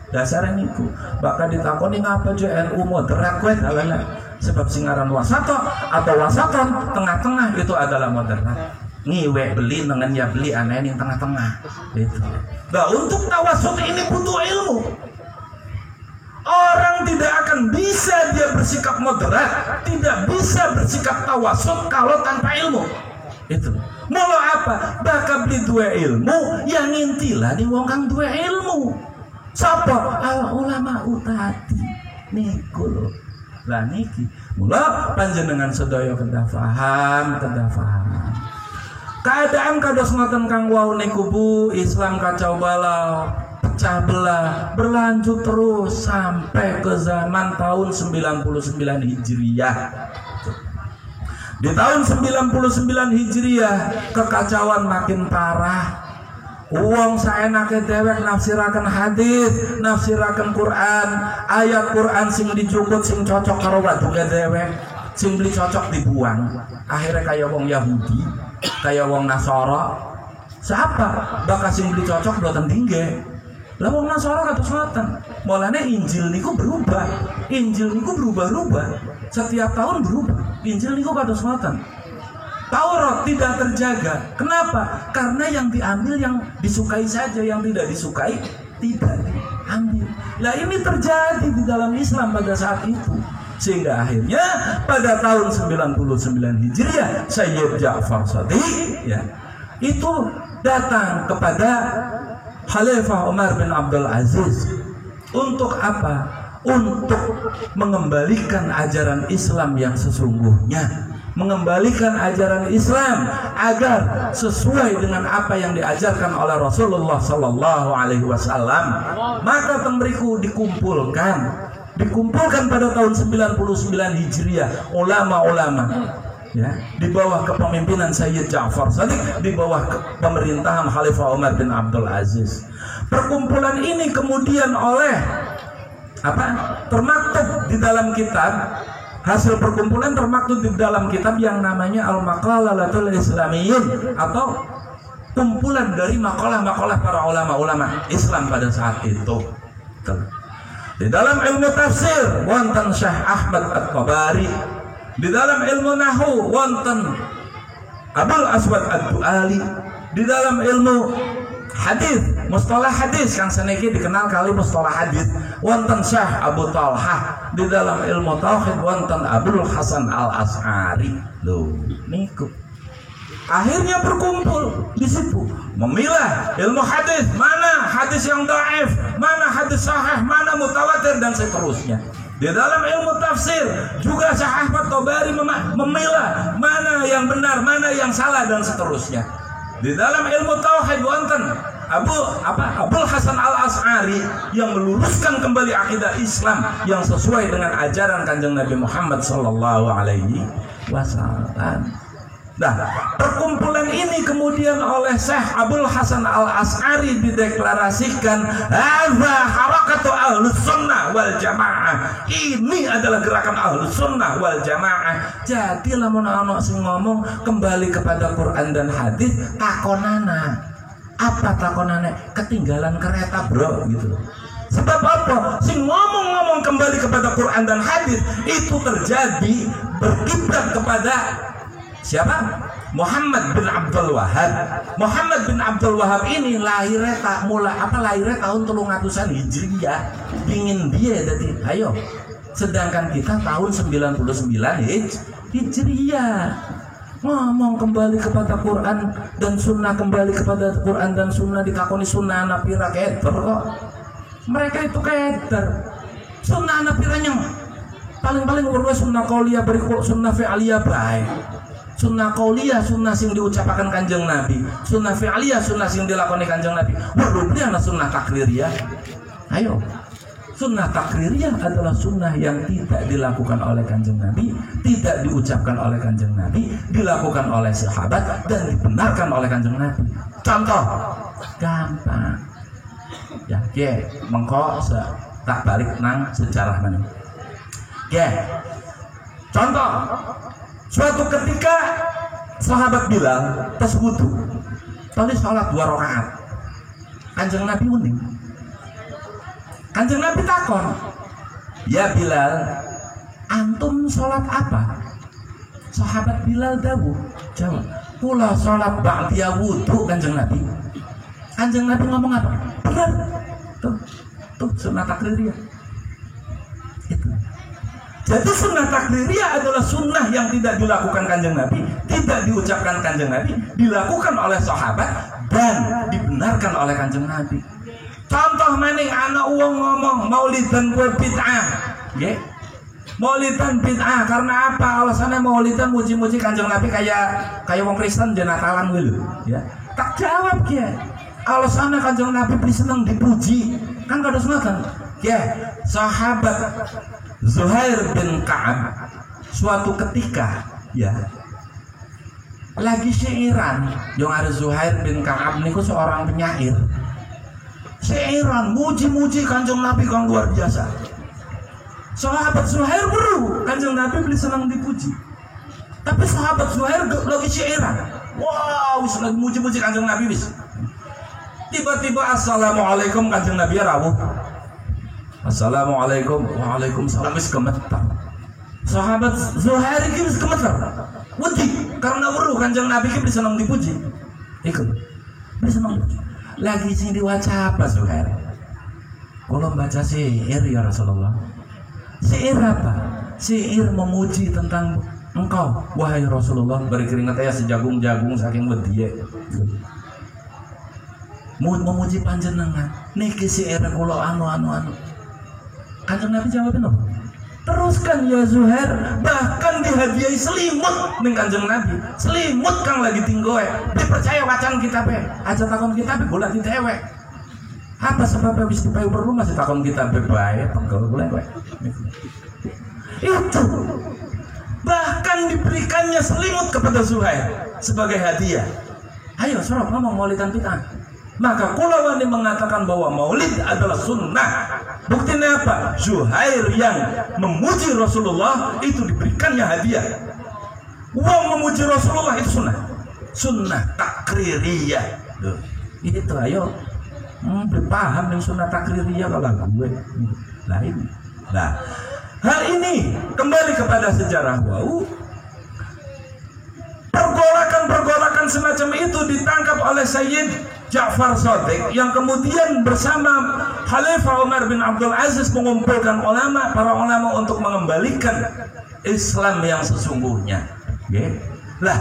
Dasarnya niku. Bakal ditakoni ngapa JNU moderat kowe dalana. Sebab singaran wasata atau wasaton tengah-tengah itu adalah moderat. Ngiwe beli dengan ya beli aneh yang tengah-tengah. Itu. Nah, untuk tawasud ini butuh ilmu. Orang tidak akan bisa dia bersikap moderat, tidak bisa bersikap tawasud kalau tanpa ilmu. Itu. Mula apa? Bakal beli dua ilmu yang intilah di wong kang dua ilmu. Sapa? Al ulama utati. Niku lho. Lah niki. Mula panjenengan sedaya kedah paham. Keadaan kados ngoten kang wau niku Bu, Islam kacau balau, pecah belah, berlanjut terus sampai ke zaman tahun 99 Hijriah. Di tahun 99 Hijriah kekacauan makin parah. Uang saenake dewek nafsiraken hadis, nafsiraken Quran, ayat Quran sing dijukut sing cocok karo waduke dewek, sing beli cocok dibuang. Akhirnya kaya wong Yahudi, kaya wong Nasara. Siapa? Bakal sing beli cocok boten tinggi. Lah wong Nasara kados ngoten. Mulane Injil niku berubah. Injil niku berubah-ubah. Setiap tahun berubah. Injil niku kados ngoten. Taurat tidak terjaga. Kenapa? Karena yang diambil yang disukai saja, yang tidak disukai tidak diambil. Nah ini terjadi di dalam Islam pada saat itu. Sehingga akhirnya pada tahun 99 Hijriah Sayyid Ja'far Shadiq ya, itu datang kepada Khalifah Umar bin Abdul Aziz. Untuk apa? Untuk mengembalikan ajaran Islam yang sesungguhnya, mengembalikan ajaran Islam agar sesuai dengan apa yang diajarkan oleh Rasulullah Sallallahu Alaihi Wasallam. Maka temriku dikumpulkan pada tahun 99 Hijriah ulama-ulama ya, di bawah kepemimpinan Sayyid Ja'far Shadiq, di bawah pemerintahan Khalifah Umar bin Abdul Aziz. Perkumpulan ini kemudian termaktub di dalam kitab. Hasil perkumpulan termaktub di dalam kitab yang namanya Al-Maqalatul Islamiyyin, atau kumpulan dari makalah-makalah para ulama-ulama Islam pada saat itu. Di dalam ilmu tafsir wonten Syekh Ahmad At-Tabari, di dalam ilmu nahwu wonten Abul Aswad Ad-Duali, di dalam ilmu hadis, mustalah hadis kang seniki dikenal kali mustalah hadis wonten Syekh Abu Talhah, di dalam ilmu tauhid wonten Abdul Hasan Al-Asy'ari. Loh niku akhirnya berkumpul di situ memilah ilmu hadis, mana hadis yang dhaif, mana hadis sahih, mana mutawatir dan seterusnya. Di dalam ilmu tafsir juga Syekh Ahmad Tabari memilah mana yang benar, mana yang salah dan seterusnya. Di dalam ilmu tauhid wonten Abul Hasan Al-Asy'ari yang meluruskan kembali akidah Islam yang sesuai dengan ajaran Kanjeng Nabi Muhammad sallallahu alaihi wasallam. Nah, perkumpulan ini kemudian oleh Syekh Abul Hasan Al-Asy'ari dideklarasikan hadza harakatu ahlus sunnah wal jamaah. Ini adalah gerakan ahlus sunnah wal jamaah. Jadi lamun ana sing ngomong kembali kepada Quran dan hadis, takonana. Apa takonane? Ketinggalan kereta, bro, gitu loh. Sebab apa? Sing ngomong-ngomong kembali kepada Quran dan hadis itu terjadi berkiblat kepada siapa? Muhammad bin Abdul Wahab. Muhammad bin Abdul Wahab ini lahirnya tahun 300-an Hijriah. Dingin dia jadi. Ayo. Sedangkan kita tahun 99 Hijriah. Ngomong kembali kepada Quran dan Sunnah, kembali kepada Quran dan Sunnah, ditakoni Sunnah anak pira keter kok. Mereka itu keter. Sunnah anak piranya paling-paling urus Sunnah qauliyah berikut Sunnah fi'aliyah baik. Sunnah qauliyah sunnah sing diucapkan Kanjeng Nabi, sunnah fi'aliyah sunnah sing dilakoni Kanjeng Nabi. Waduh, ana sunnah takririyah. Ayo. Sunnah takririyah adalah sunnah yang tidak dilakukan oleh Kanjeng Nabi, tidak diucapkan oleh Kanjeng Nabi, dilakukan oleh sahabat dan dibenarkan oleh Kanjeng Nabi. Contoh gampang. Ya, mengko tak balik nang sejarah mana. Contoh, suatu ketika sahabat Bilal tes wudu. Tadi sholat 2 rakaat. Kanjeng Nabi uning. Kanjeng Nabi takon, "Ya Bilal, antum sholat apa?" Sahabat Bilal dawuh, jawab, "Kula sholat ba'da wudu." Kanjeng Nabi. Kanjeng Nabi ngomong apa? Benar. Tuh sunnah takririyah. Itu. Jadi sunnah takririyah adalah sunnah yang tidak dilakukan Kanjeng Nabi, tidak diucapkan Kanjeng Nabi, dilakukan oleh sahabat dan dibenarkan oleh Kanjeng Nabi. Contoh maning anak uang ngomong maulidan kue bid'ah, nggih. Maulidan bid'ah karena apa? Alasannya maulidan muji-muji Kanjeng Nabi kayak wong Kristen jenatalan dulu, ya. Tak jawab ya. Alasannya Kanjeng Nabi beli seneng dipuji, kan kada sematan. Ya, sahabat Zuhair bin Ka'ab suatu ketika, ya, lagi syairan, yang ada Zuhair bin Ka'ab niku seorang penyair. Syairan muji-muji Kanjeng Nabi kan luar biasa. Sahabat Zuhair beru, Kanjeng Nabi beli senang dipuji. Tapi sahabat Zuhair lagi syairan. Wow, wis lagi muji-muji Kanjeng Nabi wis. Tiba-tiba assalamualaikum Kanjeng Nabi rawuh. Assalamualaikum, waalaikumsalam wis gemetar. Sahabat Zuhair iki wis gemetar. Wedi karena weruh Kanjeng Nabi iki beli senang dipuji. Ikut. Beli senang dipuji. Lagi sing diwaca apa Zuhair? Kalau baca syair ya Rasulullah. Syair apa? Syair memuji tentang engkau wahai Rasulullah. Beri keringat ya sejagung-jagung saking wedi. Memuji panjenengan. Niki syair kula anu. Kanjeng Nabi jawabin apa? Teruskan ya Zuhair, bahkan dihadiahi selimut ning Kanjeng Nabi. Selimut kang lagi tinggoe. Dipercaya wacan kita be. Aja takon kita be bola ditewek. Apa sebabnya wis dipayu perlu masih takon kita be bae pegel boleh kowe. Itu. Bahkan diberikannya selimut kepada Zuhair sebagai hadiah. Ayo sorok ngomong maulidan bid'ah. Maka kula wani mengatakan bahwa maulid adalah sunnah. Buktinya apa? Zuhair yang memuji Rasulullah itu diberikannya hadiah. Wong memuji Rasulullah itu sunnah. Sunnah takririyah. Itu ayo. Paham yang sunnah takririyah kalau gue. Nah ini. Nah, hal ini kembali kepada sejarah wau. Pergolakan semacam itu ditangkap oleh Sayyid Ja'far Shadiq yang kemudian bersama Khalifah Umar bin Abdul Aziz mengumpulkan para ulama untuk mengembalikan Islam yang sesungguhnya. Okay. Lah,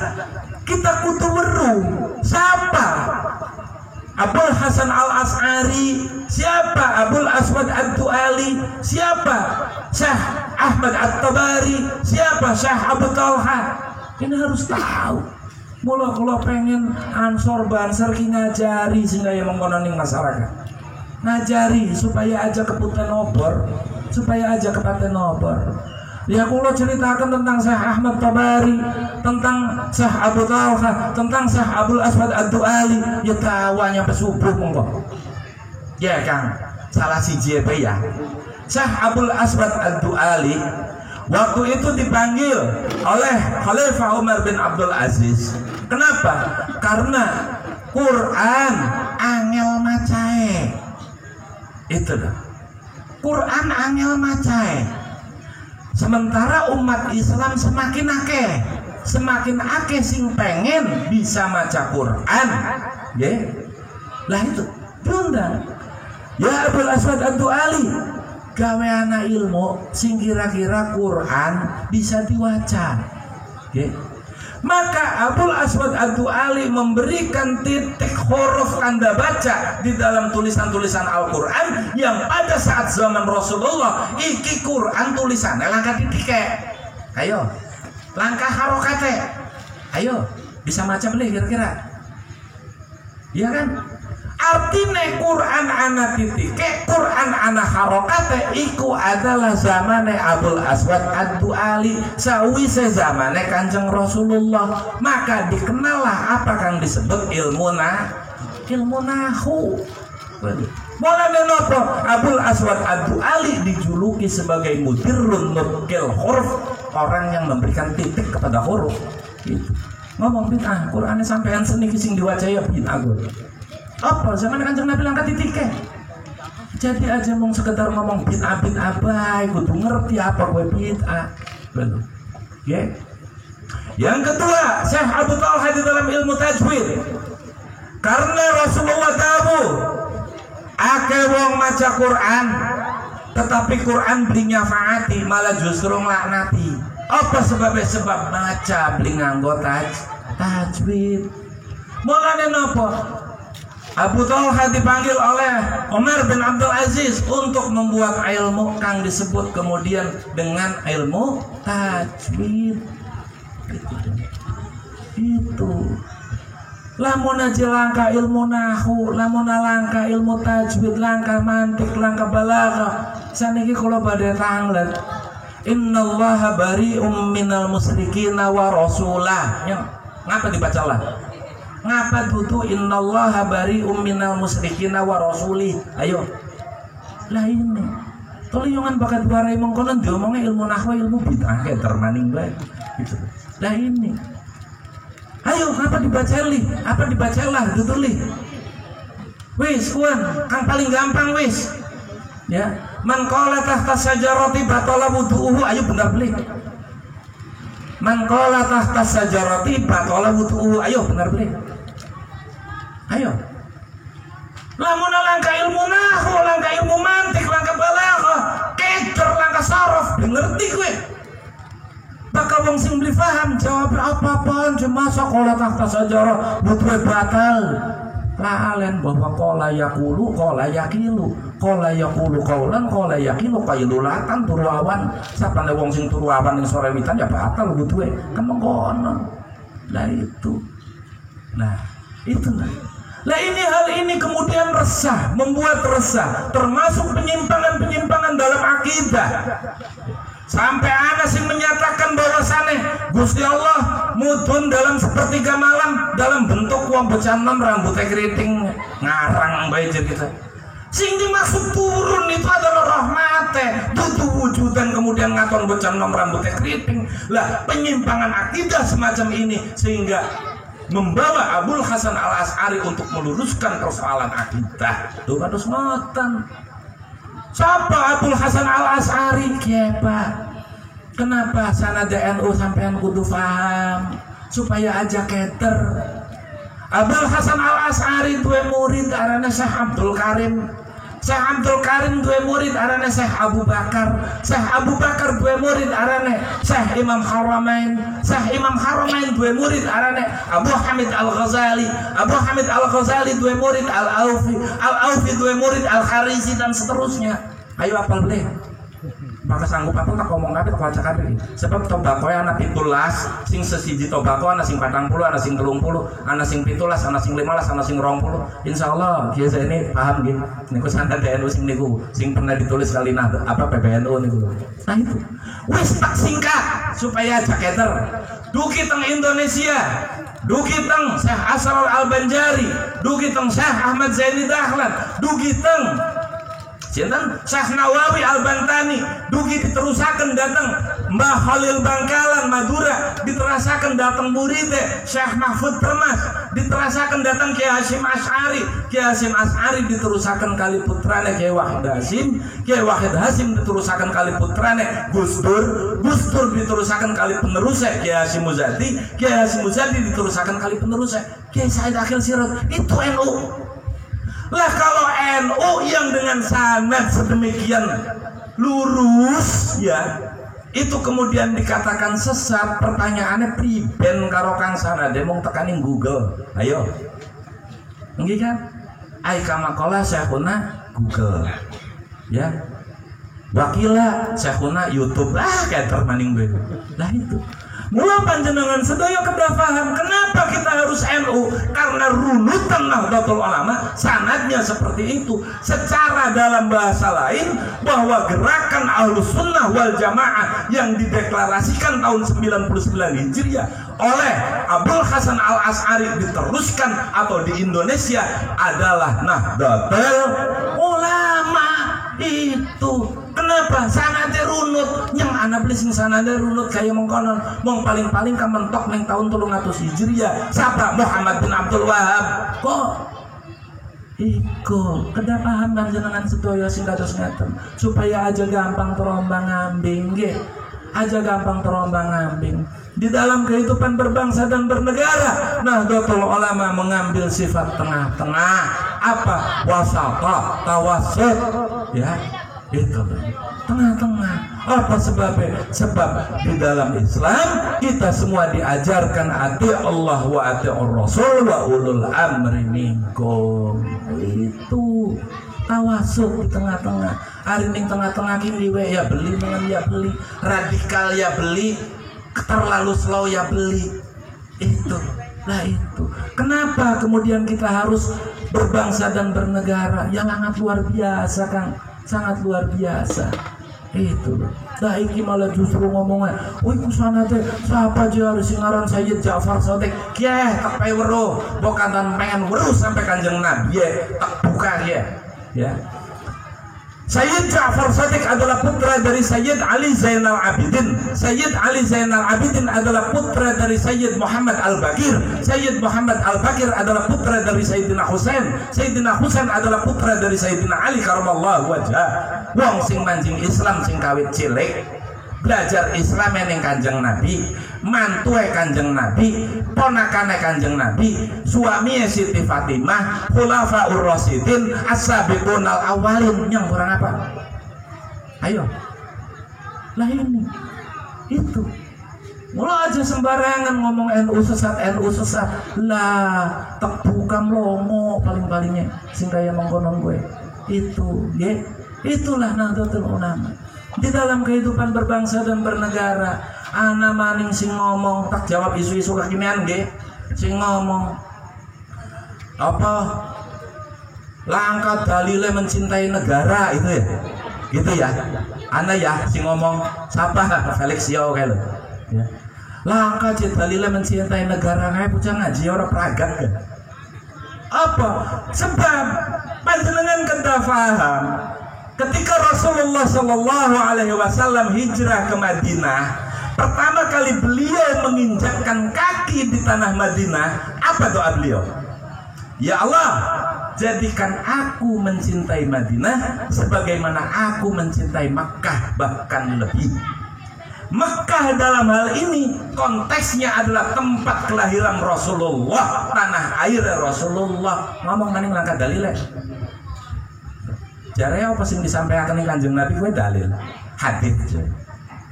kita kudu weruh siapa Abul Hasan Al-As'ari, siapa Abul Aswad Ad-Du'ali, siapa Syekh Ahmad At-Tabari, siapa Syekh Abu Talha. Ini harus tahu. Mula kalau pengen ansor banser ki ngajari sehingga yang mengkononing masyarakat. Ngajari supaya aja kepaten obor, supaya aja kepaten obor. Ya kalau ceritakan tentang Syekh Ahmad Tabari, tentang Syekh Abu Talha, tentang Syekh Abul Aswad Ad-Du'ali, ya tawanya pesubuh monggo. Ya Kang, salah siji ya. Syekh Abul Aswad Ad-Du'ali waktu itu dipanggil oleh Khalifah Umar bin Abdul Aziz. Kenapa? Karena Quran angel macae. Itu dah. Quran angel macae. Sementara umat Islam semakin akeh sing pengen bisa maca Quran. Ya. Lah itu diundang. Ya Abul Aswad Ad-Du'ali, gawe anak ilmu sing kira-kira Quran bisa diwaca. Okay. Maka Abul Aswad Ad-Du'ali memberikan titik huruf tanda baca di dalam tulisan-tulisan Al-Quran yang pada saat zaman Rasulullah iki Quran tulisannya langkah titik. Ayo langkah harokate. Ayo bisa maca beli kira-kira. Iya kan? Artinya Quran ana titike, Quran ana harokate iku adalah zamane Abul Aswad Ad-Du'ali sawise zamane Kanjeng Rasulullah. Maka dikenallah apa kang disebut ilmu nahu. Mulane nopo Abul Aswad Ad-Du'ali dijuluki sebagai mudirrun nukil huruf, orang yang memberikan titik kepada huruf. Gitu. ngomong bid'ah, Qur'ane sampean seniki sing diwaca ya bid'ah gue. Apa zaman Kanjeng Nabi langkat ditike. Jadi aja mau sekedar ngomong bid'ah bae, kudu ngerti apa gue bid'ah. Betul. Ya. Yang kedua, Syekh Abu Talha di dalam ilmu tajwid. Karena Rasulullah tahu akeh wong maca Quran, tetapi Quran beli nyafaati malah justru nglaknati. Apa sebabnya? Sebab maca beli nganggo tajwid. Mulane napa? Abu Talha dipanggil oleh Umar bin Abdul Aziz untuk membuat ilmu kang disebut kemudian dengan ilmu tajwid. Itu lamun aja langka ilmu nahu, lamun langka ilmu tajwid, langka mantik, langka balaghah. Saniki kula badhe tanglet. Innallaha bari'um minal musyrikina wa rasulah. Ngapa dibaca lah? Ngapa tutu innallaha bari'um minal musyrikina wa rasulih. Ayo. Lah ini. Tolongan bakat warai mengkonon diomongnya ilmu nahwa, ilmu bid'ah kayak termaning bae. Gitu. Lah ini. Ayo, apa dibaca li? Apa dibaca lah, tutuli. Wis, kuan, kang paling gampang wis. Ya, man qala tahta sajarati batala wudu'uhu. Ayo benar beli. Man qala tahta sajarati batala wudu'uhu. Ayo benar beli. Ayo. Lamun langka ilmu nahwu, langka ilmu mantik, langka balaghah, kecer, langka saraf, ngerti gue. Bakal wong sing beli paham jawab apa-apaan cuma sekolah tahta sajarah butuh batal. Lalen bahwa qala yaqulu qala yaqilu qala yaqulu qaulan qala yaqilu qailulatan turuawan. Sapane wong sing turuawan ning sore witan ya batal butuhe kemengkono. Lah itu. Nah, itu lah. Lah ini hal ini kemudian resah, membuat resah, termasuk penyimpangan-penyimpangan dalam akidah. Sampai ada yang menyatakan bahwasannya Gusti Allah mudun dalam sepertiga malam dalam bentuk wong becanom rambutnya keriting ngarang bae kita. Sing dimaksud turun itu adalah rahmate, dudu wujudan kemudian ngaton becanom rambutnya keriting. Lah penyimpangan akidah semacam ini sehingga membawa Abul Hasan Al-Asy'ari untuk meluruskan persoalan akidah. Tuh kados ngoten. Siapa Abul Hasan Al-Asy'ari? Pak. Kenapa sanad NU sampean kudu paham supaya aja keter. Abul Hasan Al-Asy'ari duwe murid arane Syekh Abdul Karim. Syekh Abdul Karim duwe murid arane Syekh Abu Bakar. Syekh Abu Bakar duwe murid arane Syekh Imam Haramain. Syekh Imam Haramain duwe murid arane Abu Hamid Al-Ghazali. Abu Hamid Al-Ghazali duwe murid Al-Aufi. Al-Aufi duwe murid Al-Kharisi dan seterusnya. Ayo apal beli. Maka sanggup apa tak ngomong kabeh waca kabeh. Sebab tobako ana 17, sing sesiji tobako ana sing 40, ana sing 30, ana sing 17, ana sing 15, ana sing 20. Insyaallah kieu ini paham nggih. Niku sanad NU sing niku sing pernah ditulis kali apa PBNU niku. Nah itu. Wis tak singkat supaya jaketer. Dugi teng Indonesia. Dugi teng Syekh Asrar Al-Banjari, dugi teng Syekh Ahmad Zaini Dahlan, dugi teng sinten Syekh Nawawi Al-Bantani, dugi diterusaken datang Mbah Khalil Bangkalan Madura, diterasaken datang muridnya Syekh Mahfud Permas, diterasaken datang Kiai Hasyim Asy'ari, Kiai Hasyim Asy'ari diterusaken kali putrane Kiai Wahid Hasyim, Kiai Wahid Hasyim diterusaken kali putrane Gus Dur, Gus Dur diterusaken kali penerusnya Kiai Hasyim Muzadi, Kiai Hasyim Muzadi diterusaken kali penerusnya Kiai Said Akhil Sirot. Itu NU. Lah kalau NU yang dengan sanad sedemikian lurus ya, itu kemudian dikatakan sesat, pertanyaannya priben karo kang sanade mung tekaning Google. Ayo. Nggih kan? Ai kamakola syekhuna Google. Ya. Wakila syekhuna YouTube. Kayak termaning bae. Lah itu. Mula panjenengan sedaya kedah paham kenapa kita harus NU, karena runutan Nahdlatul Ulama sanadnya seperti itu. Secara dalam bahasa lain bahwa gerakan Ahlus Sunnah wal Jamaah yang dideklarasikan tahun 99 Hijriah oleh Abul Hasan Al-Asy'ari diteruskan atau di Indonesia adalah Nahdlatul Ulama. Itu kenapa sanadnya runut yang anak tapi sing sanane runut kaya mengkonon mong paling-paling ka mentok ning taun 300 Hijriah siapa Muhammad bin Abdul Wahab kok iku kedah paham panjenengan sedaya sing kados ngaten supaya aja gampang terombang-ambing nggih aja gampang terombang-ambing di dalam kehidupan berbangsa dan bernegara. Nahdlatul Ulama mengambil sifat tengah-tengah, apa wasata, tawassut, ya itu tengah-tengah. Apa sebabnya? Sebab di dalam Islam kita semua diajarkan ati Allah wa ati'ur Rasul wa ulul amri minkum. Itu tawassut di tengah-tengah. Hari ini tengah-tengah ini ya beli dengan ya beli, radikal ya beli, terlalu slow ya beli. Itu kenapa kemudian kita harus berbangsa dan bernegara yang sangat luar biasa, Kang, sangat luar biasa. Itu loh. Nah ini malah justru ngomongnya, wih kusana teh siapa aja harus singaran Sayyid Ja'far Shadiq kieh tak pay weruh bukan pengen weruh sampai Kanjeng Nabi tak buka ya. Sayyid Ja'far Shadiq adalah putra dari Sayyid Ali Zainal Abidin. Sayyid Ali Zainal Abidin adalah putra dari Sayyid Muhammad Al-Baqir. Sayyid Muhammad Al-Baqir adalah putra dari Sayyidina Husain. Sayyidina Husain adalah putra dari Sayyidina Ali karamallahu wajhah. Wong sing manjing Islam sing kawit cilik belajar Islam ning Kanjeng Nabi, mantuwe Kanjeng Nabi, ponakane Kanjeng Nabi, suaminya Siti Fatimah, khulafaur rasyidin, as-sabiqunal awwalin. Yang kurang apa? Ayo. Lah ini. Itu. Mula aja sembarangan ngomong NU sesat. Lah, tak buka melongo paling-palingnya sing kaya mengkonon gue. Itu, nggih. Itulah Nahdlatul Ulama. Di dalam kehidupan berbangsa dan bernegara, ana maning sing ngomong tak jawab isu-isu kekinian nggih, sing ngomong apa langkah dalile mencintai negara itu ya. Gitu ya. Ana ya sing ngomong siapa Felix Yao kae lho. Ya. Langkah dalile mencintai negara kae bocah ngaji ora pragat kan. Apa? Sebab panjenengan kedah paham ketika Rasulullah Shallallahu Alaihi Wasallam hijrah ke Madinah, pertama kali beliau menginjakkan kaki di tanah Madinah, apa doa beliau? Ya Allah, jadikan aku mencintai Madinah sebagaimana aku mencintai Makkah, bahkan lebih. Makkah dalam hal ini konteksnya adalah tempat kelahiran Rasulullah, tanah air Rasulullah. Ngomong maning langkah dalile. Caranya apa sih disampaikan ning Kanjeng Nabi gue dalil hadis.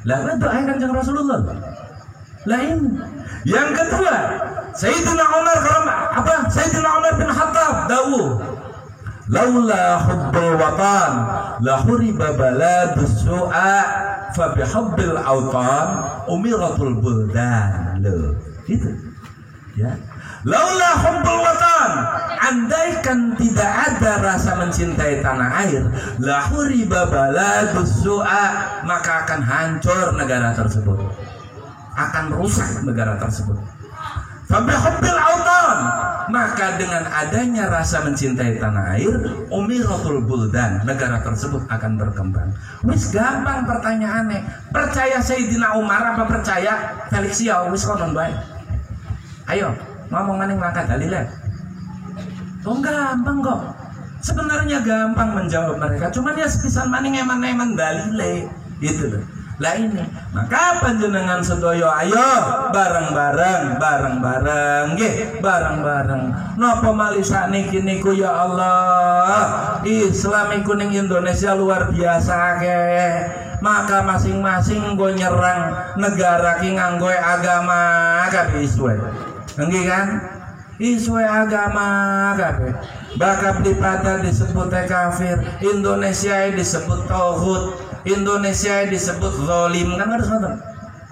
Lah kan doa Kanjeng Rasulullah. Lah ini. Yang kedua, Sayyidina Umar Sayyidina Umar bin Khattab dawuh, laula hubbul watan la huriba baladus su'a fa bihubbil autan umiratul buldan. Loh, itu. Ya. Laula hubbul watan, andaikan tidak ada rasa mencintai tanah air, lahuri babaladus su'a, maka akan hancur negara tersebut, akan rusak negara tersebut. Fabihubbil autan, maka dengan adanya rasa mencintai tanah air, umiratul buldan, negara tersebut akan berkembang. Wis gampang pertanyaannya, percaya Sayyidina Umar apa percaya Felix Yao? Wis konon bae. Ayo ngomong maning langkah dalile. Oh gampang kok. Sebenarnya gampang menjawab mereka. Cuman ya sepisan maning eman-eman dalile. Gitu loh. Lah ini. Maka panjenengan sedaya ayo bareng-bareng nggih, bareng-bareng. Napa malih sakniki niku ya Allah. Islam iku ning Indonesia luar biasa akeh. Maka masing-masing go nyerang negara ki nganggo agama kabeh iswe. Nggih kan? Isu agama kabeh. Bakal daripada disebut kafir, Indonesia disebut tauhid, Indonesia disebut zalim, kan harus ngoten.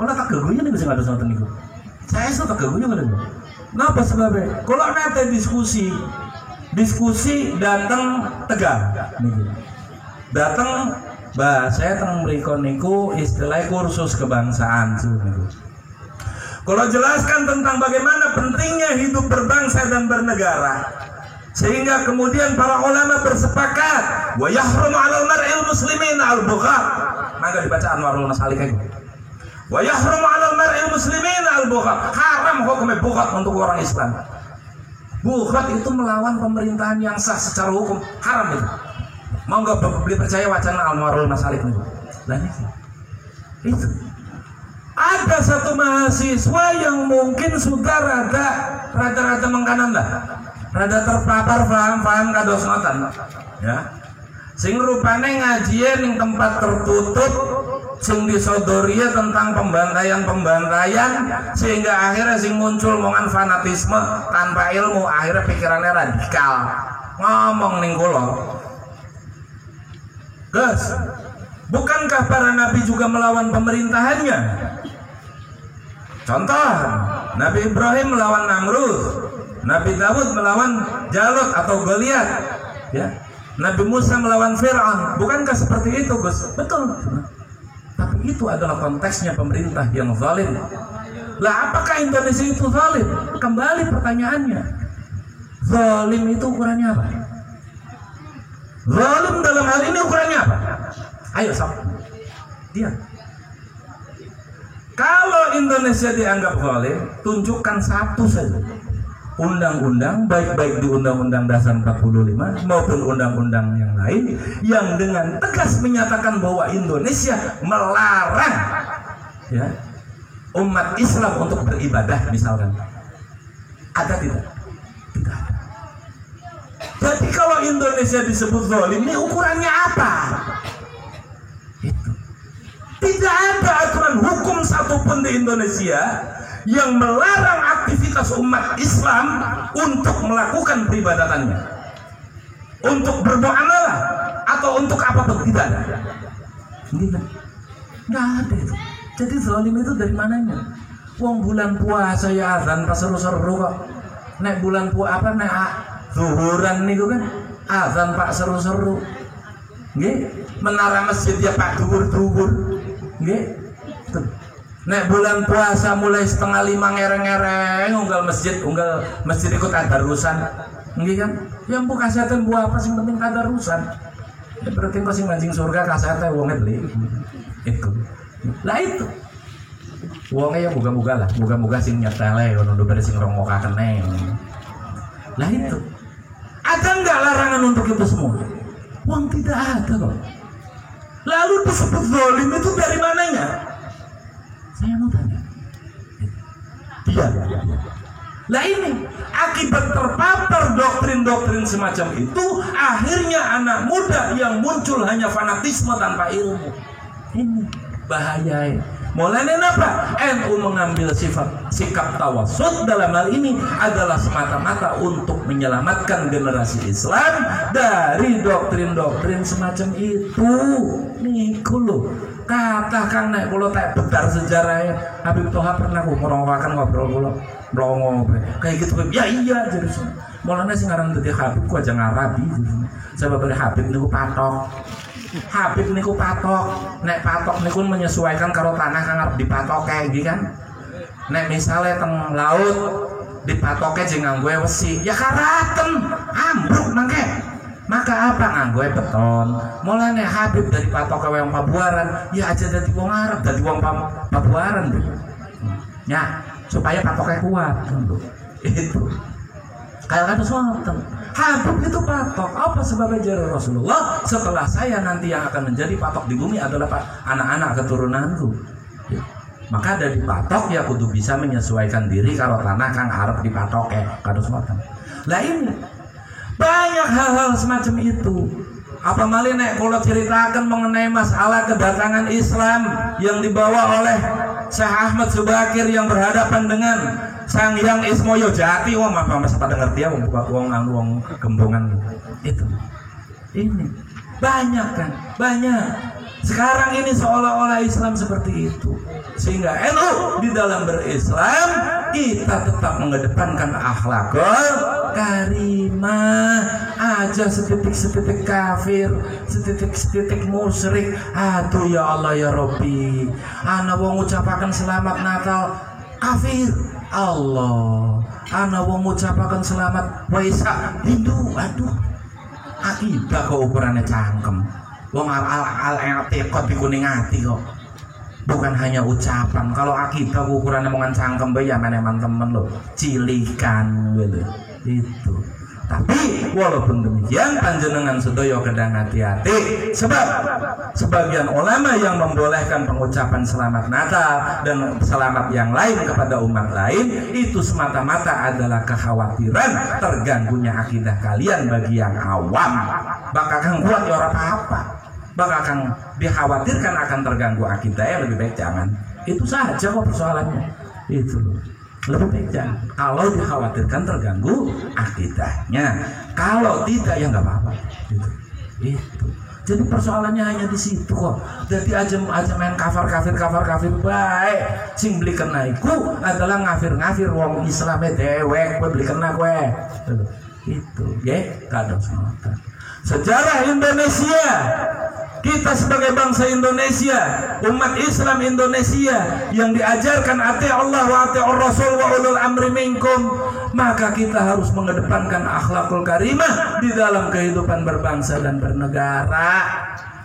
Kalau tak gegunya nih bisa harus ngoten niku. Saya suka gegunya ngoten. Napa sebabnya? Kalau nanti diskusi datang tegang niku. Datang saya teng mriko niku istilah kursus kebangsaan niku. Kalau jelaskan tentang bagaimana pentingnya hidup berbangsa dan bernegara, sehingga kemudian para ulama bersepakat wa yahrumu 'alal mar'il muslimin al-bugha. Maka dibaca Anwarul Masalik itu. Wa yahrumu 'alal mar'il muslimin al-bughat. Haram hukum bughat untuk orang Islam. Bughat itu melawan pemerintahan yang sah secara hukum, haram itu. Mau nggak beli percaya wacana Anwarul Masalik itu? Lah itu. Ada satu mahasiswa yang mungkin sudah rada mengkanan lah. Rada terpapar paham kados ngoten. Ya. Sing rupane ngajian ning tempat tertutup, sing disodori tentang pembantaian sehingga akhirnya sing muncul omongan fanatisme tanpa ilmu, akhirnya pikirannya radikal. Ngomong ning kula. Gus, bukankah para nabi juga melawan pemerintahannya? Contoh, Nabi Ibrahim melawan Namrud, Nabi Daud melawan Jalut atau Goliat, ya. Nabi Musa melawan Fir'aun. Bukankah seperti itu, Gus? Betul. Tapi itu adalah konteksnya pemerintah yang zalim. Lah, apakah Indonesia itu zalim? Kembali pertanyaannya. Zalim itu ukurannya apa? Zalim dalam hal ini ukurannya apa? Ayo, sob. Dia. Kalau Indonesia dianggap zalim, tunjukkan satu saja. Undang-undang, baik di Undang-Undang Dasar 45 maupun undang-undang yang lain yang dengan tegas menyatakan bahwa Indonesia melarang, ya, umat Islam untuk beribadah misalkan. Ada tidak? Tidak ada. Jadi kalau Indonesia disebut zalim, ini ukurannya apa? Itu. Tidak ada aturan hukum satupun di Indonesia yang melarang aktivitas umat Islam untuk melakukan peribadatannya, untuk bermuamalah atau untuk apapun. Tidak ada. Nggak ada itu. Jadi zalim itu dari mananya? Wong bulan puasa ya azan pas seru-seru kok. Nek bulan puasa apa nek zuhuran niku kan azan pak seru-seru. Nggih, menara masjid ya pak dhuwur-dhuwur. Nggih. Nek bulan puasa mulai 4:30 ngereng-ngereng unggal masjid ikut tadarusan. Nggih kan? Yang bu kaseten buah apa sing penting tadarusan. Ya berarti kok sing mancing surga kasete wonge beli. Itu. Lah itu. Wonge ya muga-muga lah, muga-muga sing nyetele ono bare sing rongokaken neng. Lah itu. Ada enggak larangan untuk itu semua? Wong tidak ada kok. Lalu disebut zalim itu dari mananya? Saya mau tanya. Dia. Lah ini akibat terpapar doktrin-doktrin semacam itu, akhirnya anak muda yang muncul hanya fanatisme tanpa ilmu. Ini bahaya. Mulanya apa? NU mengambil sikap tawassut dalam hal ini adalah semata-mata untuk menyelamatkan generasi Islam dari doktrin-doktrin semacam itu. Niku lho. Katakan nek kula tak bedar sejarahnya Habib Toha pernah ngomongkan ngobrol kula mlongo kayak gitu. Ya iya jadi mulane sing aran dadi Habib ku aja ngarabi. Sebab Habib niku patok. Habib niku patok. Nek patok niku menyesuaikan karo tanah kang arep dipatok kayak iki kan. Nek misale teng laut dipatoke jeng nganggo wesi, ya karaten ambruk mangke. Maka apa nganggo beton. Mulane Habib dari patok ke wong Pabuaran, ya aja dadi wong Arab, dadi wong Pabuaran. Ya, supaya patoknya kuat. Itu. Kayak kata sonten. Habib itu patok. Apa sebabnya jari Rasulullah? Setelah saya nanti yang akan menjadi patok di bumi adalah anak-anak keturunanku. Ya. Maka dari patok ya kudu bisa menyesuaikan diri kalau tanah kang arep dipatok kado sonten. Lah ini banyak hal-hal semacam itu. Apa malih nek kula ceritakan mengenai masalah kedatangan Islam yang dibawa oleh Syekh Ahmad Subakir yang berhadapan dengan Sang Hyang Ismoyo Jati. Wah, apa pada ngerti ya wong gembongan itu. Ini banyak kan? Banyak. Sekarang ini seolah-olah Islam seperti itu. Sehingga NU di dalam berislam kita tetap mengedepankan akhlakul karimah. Aja setitik-setitik kafir, setitik-setitik musyrik. Aduh ya Allah ya Rabbi, ana wong ngucapaken selamat Natal kafir. Allah, ana wong ngucapaken selamat Waisak Hindu. Aduh, akidah kok ukurannya cangkem. Wong al-al tekot di kuning hati kok. bukan hanya ucapan. Kalau akidah ukurannya mongan cangkem bae ya meneman temen lo, cilikan gitu. Itu. Tapi walaupun demikian panjenengan sedaya kedang hati-hati, sebab sebagian ulama yang membolehkan pengucapan selamat Natal dan selamat yang lain kepada umat lain itu semata-mata adalah kekhawatiran terganggunya akidah kalian bagi yang awam. Bakal kang kuat ya ora apa-apa. Bakal kang dikhawatirkan akan terganggu akidahnya, lebih baik jangan. Itu saja kok persoalannya. Itu loh. Lebih baik jangan. Kalau dikhawatirkan terganggu akidahnya, kalau tidak ya nggak apa-apa. Itu. Jadi persoalannya hanya di situ kok. Jadi aja main kafir baik. Sing beli kena iku adalah ngafir wong Islame dewek, kowe beli kena kowe. Itu, nggih, kados ngoten. Sejarah Indonesia, kita sebagai bangsa Indonesia, umat Islam Indonesia yang diajarkan ati Allah wa ati Rasul wa ulul amri minkum, maka kita harus mengedepankan akhlakul karimah di dalam kehidupan berbangsa dan bernegara.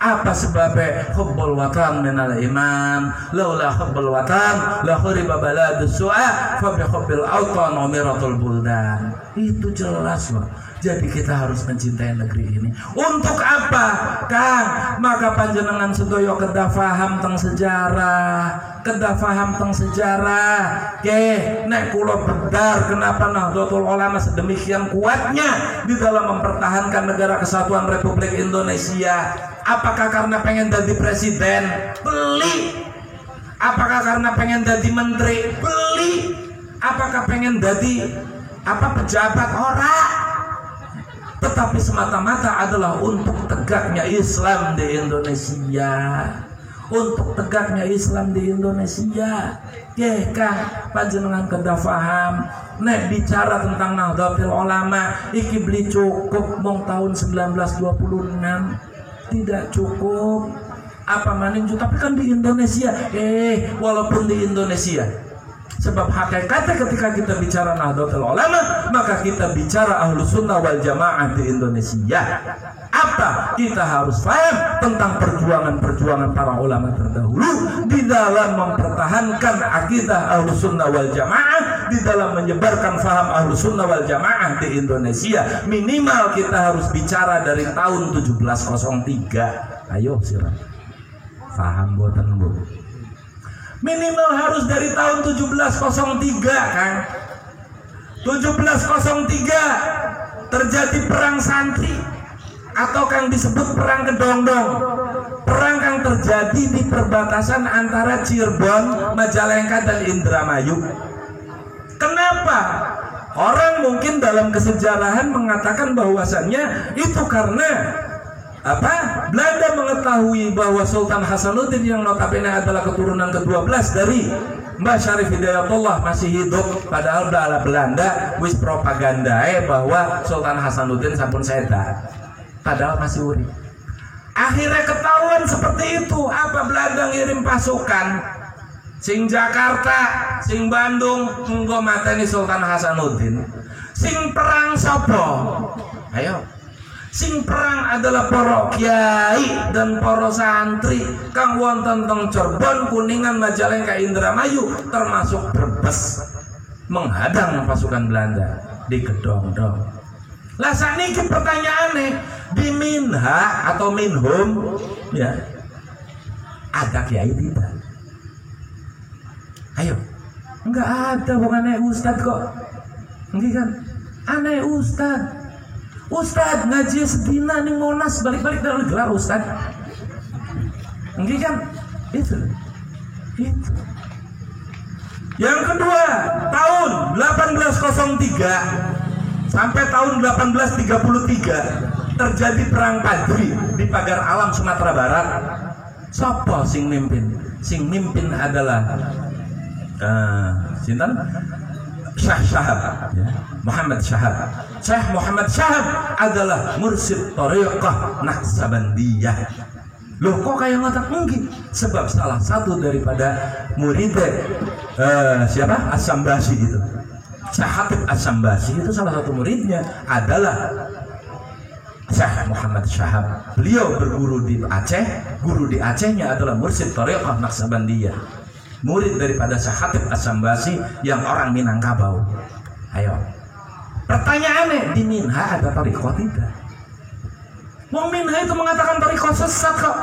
Apa sebabnya? Hubbul watan minal iman, laula hubbul watan la khuriba baladus su'a fa bi hubbil awtan umiratul buldan. Itu jelas loh. Jadi kita harus mencintai negeri ini. Untuk apa? Kang, maka panjenengan sedaya kedah faham teng sejarah. Nek kula bedar kenapa Nahdlatul Ulama sedemikian kuatnya di dalam mempertahankan negara kesatuan Republik Indonesia? Apakah karena pengen jadi presiden? Beli. Apakah karena pengen jadi menteri? Beli. Apakah pengen jadi pejabat? Ora. Tetapi semata-mata adalah untuk tegaknya Islam di Indonesia. Untuk tegaknya Islam di Indonesia. Kang, panjenengan kedah paham. Nek bicara tentang Nahdlatul Ulama, iki beli cukup mong tahun 1926. Tidak cukup. Apa maning, tapi kan di Indonesia. Walaupun di Indonesia, sebab hakikatnya ketika kita bicara Nahdlatul Ulama, maka kita bicara Ahlus Sunnah wal Jamaah di Indonesia. Apa? Kita harus paham tentang perjuangan para ulama terdahulu di dalam mempertahankan akidah Ahlus Sunnah wal Jamaah, di dalam menyebarkan faham Ahlus Sunnah wal Jamaah di Indonesia. Minimal kita harus bicara dari tahun 1703. Ayo silakan. Paham boten Bu? Minimal harus dari tahun 1703 kan. 1703 terjadi perang santri atau yang disebut perang kedongdong. Perang yang terjadi di perbatasan antara Cirebon, Majalengka dan Indramayu. Kenapa? Orang mungkin dalam kesejarahan mengatakan bahwasannya itu karena Belanda mengetahui bahwa Sultan Hasanuddin yang notabene adalah keturunan ke-12 dari Mbah Syarif Hidayatullah masih hidup, padahal Belanda wis propagandae bahwa Sultan Hasanuddin sampun seda, padahal masih urip. Akhirnya ketahuan seperti itu. Belanda ngirim pasukan sing Jakarta, sing Bandung, nggo mateni Sultan Hasanuddin. Sing perang sapa? Ayo. Sing perang adalah para kiai dan para santri kang wonten teng Cirebon, Kuningan, Majalengka, Indramayu, termasuk Brebes, menghadang pasukan Belanda di Kedongdong. Lah saniki pertanyaane, di Minha atau Minhum ya ada kiai tidak? Ayo, enggak ada, bukan aneh ustad kok. Enggak kan? Aneh ustad. Ustad ngaji sedina ning Monas balik-balik dari gelar ustad. Enggak kan? Itu. Yang kedua, tahun 1803 sampai tahun 1833 terjadi perang Padri di Pagar Alam, Sumatera Barat. Siapa sing mimpin? Sing mimpin adalah sinten? Syekh Syahab, ya. Muhammad Syahab. Syekh Muhammad Syahab adalah mursyid Thariqah Naqsabandiyah. Loh kok kayak ngotak? Mungkin sebab salah satu daripada muridnya siapa? As-Sambasi itu. Syekh Hatib As-Sambasi itu salah satu muridnya adalah Syekh Muhammad Syahab. Beliau berguru di Aceh. Guru di Acehnya adalah mursyid Thariqah Naqsabandiyah, murid daripada Syekh Khatib As-Sambasi yang orang Minangkabau. Ayo, pertanyaannya, di Minha ada Thariqah tidak? Wong Minha itu mengatakan Thariqah sesat kok.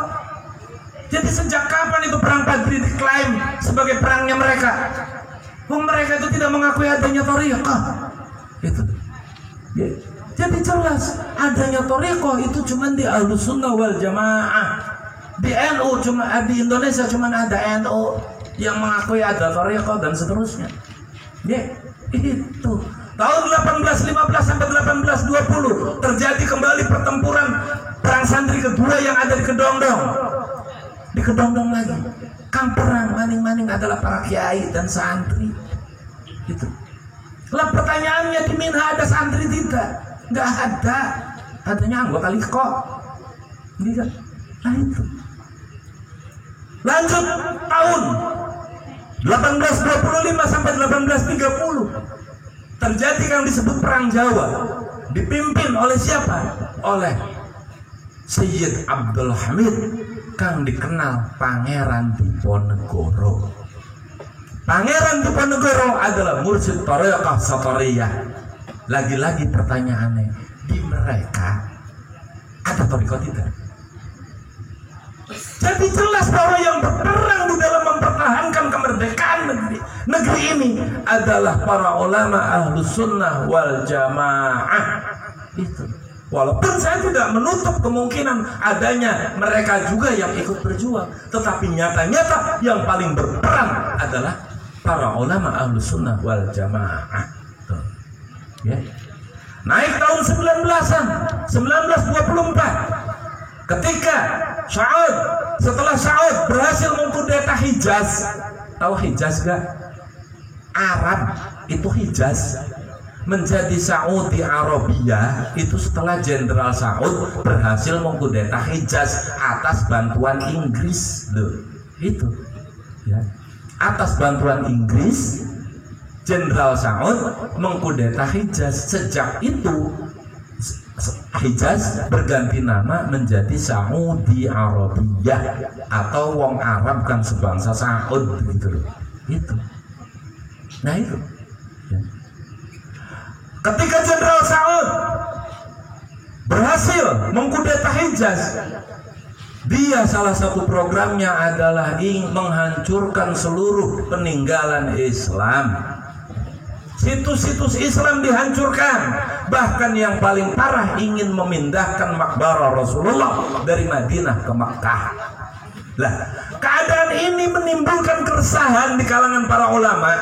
Jadi sejak kapan itu perang Badri diklaim sebagai perangnya mereka? Wong mereka itu tidak mengakui adanya Thariqah. Itu. Ya. Jadi jelas adanya Thariqah itu cuma di Ahlussunnah wal Jamaah. Di NU cuma, di Indonesia cuma ada NU yang mengakui ada Thariqah dan seterusnya. Ya, itu. Tahun 1815 sampai 1820 terjadi kembali pertempuran perang santri kedua yang ada di Kedongdong. Di Kedongdong lagi. Kang perang maning-maning adalah para kiai dan santri. Itu. Lah pertanyaannya, di Minha ada santri tidak? Nggak ada, adanya anggota kok. Gitu. Nah itu. Lanjut tahun 1825 sampai 1830 terjadi yang disebut perang Jawa, dipimpin oleh siapa? Oleh Sayyid Abdul Hamid, kang dikenal Pangeran Diponegoro. Pangeran Diponegoro adalah mursyid Thariqah Satariyah. Lagi-lagi pertanyaannya, di mereka ada Thariqah tidak? Jadi jelas bahwa yang berperang di dalam mempertahankan kemerdekaan negeri ini adalah para ulama Ahlussunnah wal Jamaah. Itu. Walaupun saya tidak menutup kemungkinan adanya mereka juga yang ikut berjuang, tetapi nyata-nyata yang paling berperang adalah para ulama Ahlussunnah wal Jamaah. Ya. Naik tahun 19-an 1924 ketika Saud, setelah Saud berhasil mengkudeta Hijaz. Tahu Hijaz gak? Arab itu Hijaz menjadi Saudi Arabia itu setelah Jenderal Saud berhasil mengkudeta Hijaz atas bantuan Inggris. Loh, itu ya. Atas bantuan Inggris Jenderal Saud mengkudeta Hijaz. Sejak itu Hijaz berganti nama menjadi Saudi Arabia atau wong Arab kan sebangsa Saud gitu loh. Itu. Nah itu. Ya. Ketika Jenderal Saud berhasil mengkudeta Hijaz, dia salah satu programnya adalah ingin menghancurkan seluruh peninggalan Islam. Situs-situs Islam dihancurkan. Bahkan yang paling parah ingin memindahkan makbarah Rasulullah dari Madinah ke Makkah. Lah, keadaan ini menimbulkan keresahan di kalangan para ulama.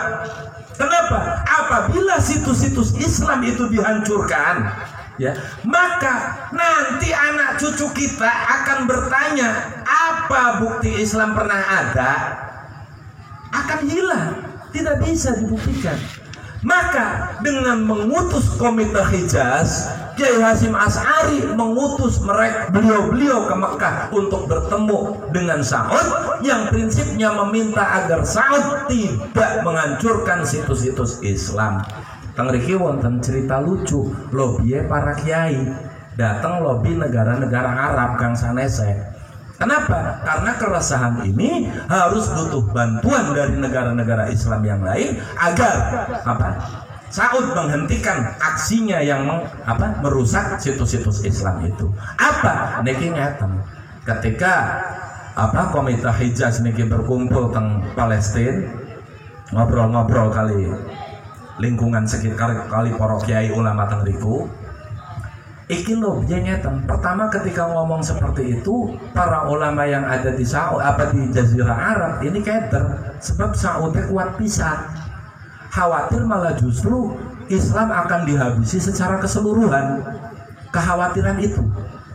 Kenapa? Apabila situs-situs Islam itu dihancurkan, ya, maka nanti anak cucu kita akan bertanya, apa bukti Islam pernah ada? Akan hilang, tidak bisa dibuktikan. Maka dengan mengutus Komite Hijaz, Kiai Hasyim Asy'ari mengutus mereka beliau-beliau ke Mekah untuk bertemu dengan Saud yang prinsipnya meminta agar Saud tidak menghancurkan situs-situs Islam. Tengriki wonten cerita lucu, lobby para kiai datang lobby negara-negara Arab kang sanese. Kenapa? Karena keresahan ini harus butuh bantuan dari negara-negara Islam yang lain agar Saud menghentikan aksinya yang merusak situs-situs Islam itu. Apa? Niki ngeten. Ketika Komite Hijaz niki berkumpul teng Palestina, ngobrol-ngobrol kali lingkungan sekitar kali para kiai ulama teng riku. Iki loh ngeten. Pertama ketika ngomong seperti itu, para ulama yang ada di Saud di Jazirah Arab ini keder, sebab Saudnya kuat pisan. Khawatir malah justru Islam akan dihabisi secara keseluruhan. Kekhawatiran itu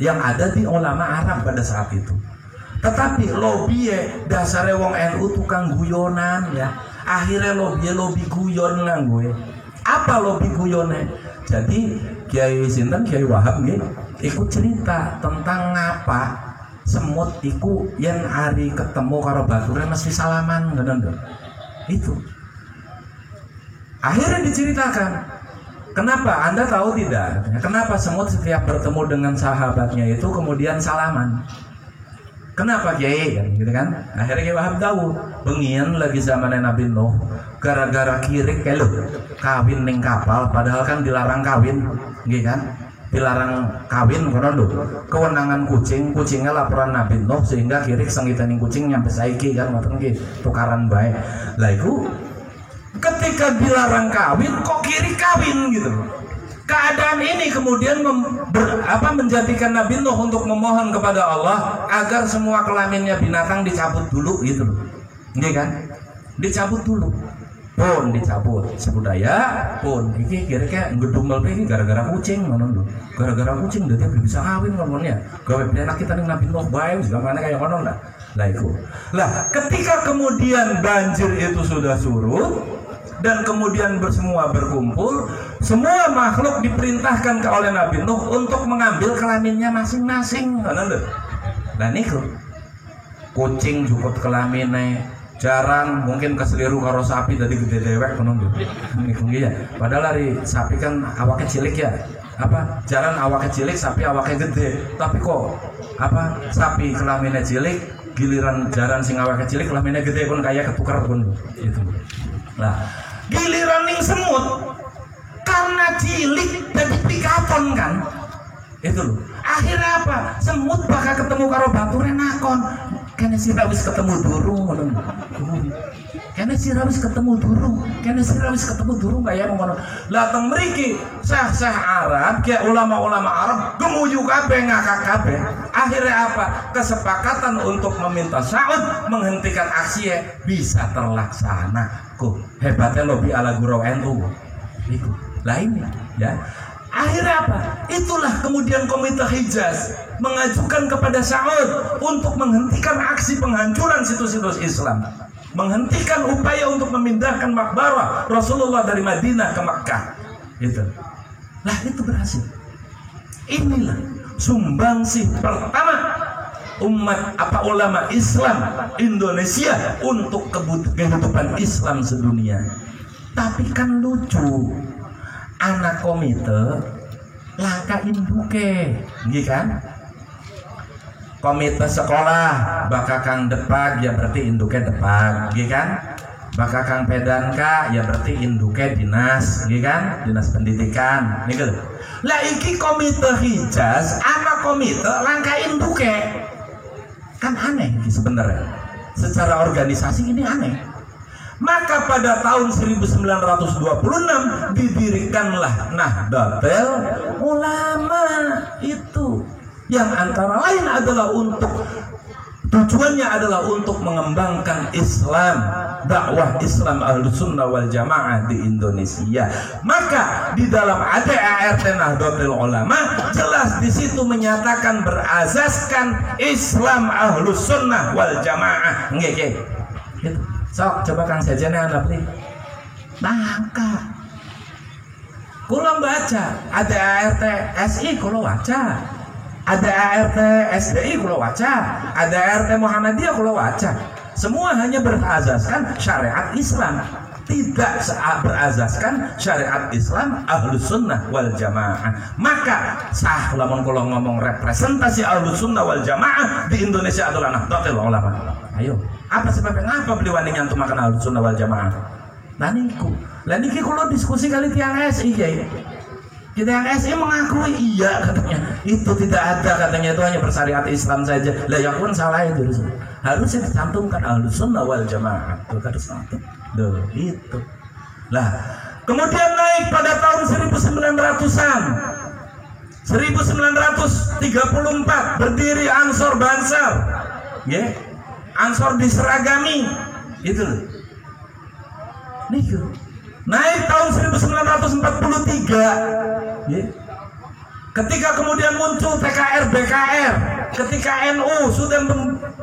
yang ada di ulama Arab pada saat itu. Tetapi lobby dasare wong NU tukang guyonan ya. Akhirnya lobby guyon nganggo. Apa lobby guyone? Jadi Kiai Sinten, Kiai Wahab ikut cerita tentang ngapa semut iku yen hari ketemu karo bature mesti salaman ngono. Itu. Akhirnya diceritakan Kenapa? Anda tahu tidak? Kenapa semut setiap bertemu dengan sahabatnya itu kemudian salaman? Kenapa Kiai? Gitu kan? Akhirnya Kiai Wahab tahu, bengian lagi zamannya Nabi Nuh, gara-gara kirik kayak lu kawin ning kapal, padahal kan dilarang kawin, gitu kan? Dilarang kawin kono lho. Kewenangan kucingnya laporan Nabi Nuh sehingga kirik sengitaning kucing nyampe saiki kan ngoten nggih, tukaran bae. Lah iku ketika dilarang kawin kok kiri kawin gitu. Keadaan ini kemudian menjadikan Nabi Nuh untuk memohon kepada Allah agar semua kelaminnya binatang dicabut dulu gitu loh. Nggih kan? Dicabut dulu. Pun dicabut sebudaya pun iki kira-kira ngedumel iki gara-gara kucing ngono lho. Gara-gara kucing dadi bisa kawin ngomongnya. Gawe enak kita ning Nabi Nuh bae wis gamane kaya ngono lah. Lah iku. Lah ketika kemudian banjir itu sudah surut dan kemudian semua berkumpul, semua makhluk diperintahkan oleh Nabi Nuh untuk mengambil kelaminnya masing-masing. Nah niku kucing jukut kelamine, jarang mungkin keseliru karo sapi tadi gede dewek kono niku ya. Padahal dari sapi kan awake cilik ya. Jaran awake cilik, sapi awake gede. Tapi kok sapi kelamine cilik, giliran jaran sing awake cilik kelamine gede pun kayak ketukar pun itu. Nah, giliran ning semut karena cilik jadi pikaton kan itu loh. Akhirnya apa? Semut bakal ketemu karo bature nakon kene sira wis ketemu durung ngono. Kene sira wis ketemu durung kaya ngono. Lah teng mriki sah Arab kayak ulama-ulama Arab gemuyu kabeh ngakak kabeh. Akhirnya apa? Kesepakatan untuk meminta Saud menghentikan aksi bisa terlaksana. Kok hebatnya lobby ala guru NU itu lainnya ya. Akhirnya apa? Itulah kemudian Komite Hijaz mengajukan kepada Saud untuk menghentikan aksi penghancuran situs-situs Islam, menghentikan upaya untuk memindahkan makbarah Rasulullah dari Madinah ke Makkah. Itu. Lah itu berhasil. Inilah sumbangsih pertama ulama Islam Indonesia untuk kehidupan Islam sedunia. Tapi kan lucu, anak komite langka induke, gitu kan? Komite sekolah bakal kang depak ya berarti induke depak, gitu kan? Bakal kang pedanka ya berarti induke dinas, gitu kan? Dinas pendidikan, gitu. Lah iki komite Hijaz, anak komite langka induke. Kan aneh sebenarnya. Secara organisasi ini aneh. Maka pada tahun 1926 didirikanlah Nahdlatul Ulama itu, yang antara lain adalah tujuannya adalah untuk mengembangkan Islam, dakwah Islam Ahlussunnah wal Jamaah di Indonesia. Maka di dalam ADART Nahdlatul Ulama jelas di situ menyatakan berazaskan Islam Ahlussunnah wal Jamaah. Nggih. Gitu. Sok coba Kang Sajene anak nih. Langka. Kula baca ADART SI kula waca. ADART SDI kula waca. ADART Muhammadiyah kula waca. Semua hanya berazaskan syariat Islam, tidak berazaskan syariat Islam Ahlussunnah wal Jamaah. Maka sah lamun kula ngomong representasi Ahlussunnah wal Jamaah di Indonesia adalah Nahdlatul Ulama. Ayo, apa sebabnya ngapa beli wani nyantum makan Ahlussunnah wal Jamaah? Lah niki kula diskusi kali tiang SI ya. Kita yang SI mengakui iya katanya itu tidak ada, katanya itu hanya bersyariat Islam saja. Lah ya pun salah itu. Harusnya dicantumkan Ahlussunnah wal Jamaah. Tuh harus cantum. Duh, itu. Lah, kemudian naik pada tahun 1900-an. 1934 berdiri Ansor Bansar. Ya. Ansor diseragami. Itu loh. Niku. Naik tahun 1943. Ya. Ketika kemudian muncul TKR BKR, ketika NU sudah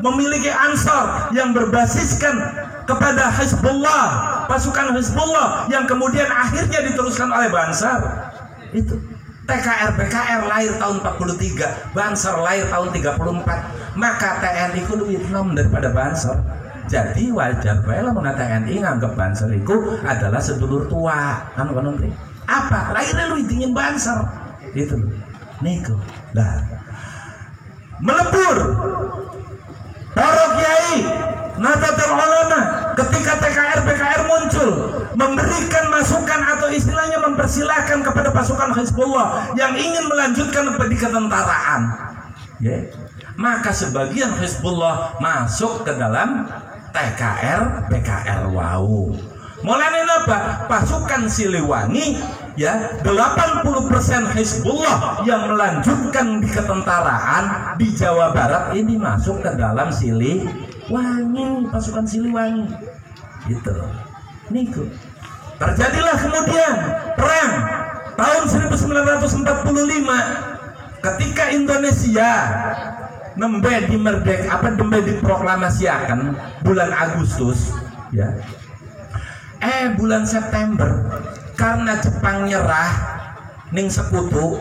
memiliki Ansor yang berbasiskan kepada Hizbullah, pasukan Hizbullah yang kemudian akhirnya diteruskan oleh Bansar. Itu TKR BKR lahir tahun 43, Bansar lahir tahun 34. Maka TNI ku lebih Islam daripada Bansar. Jadi wajar bae lamun TNI nganggep Bansar itu adalah sedulur tua, kan Apa? Lahirnya lu dingin banser. Itu niku. Lah. Melebur. Para kiai, Nahdlatul Ulama ketika TKR PKR muncul memberikan masukan atau istilahnya mempersilahkan kepada pasukan Hizbullah yang ingin melanjutkan di ketentaraan. Ya. Maka sebagian Hizbullah masuk ke dalam TKR PKR wau. Mulai apa? Pasukan Siliwangi ya 80% Hizbullah yang melanjutkan di ketentaraan di Jawa Barat ini masuk ke dalam Siliwangi, pasukan Siliwangi. Gitu. Niku. Terjadilah kemudian perang tahun 1945 ketika Indonesia nembe diproklamasiakan bulan Agustus ya. Bulan September karena Jepang nyerah ning sekutu,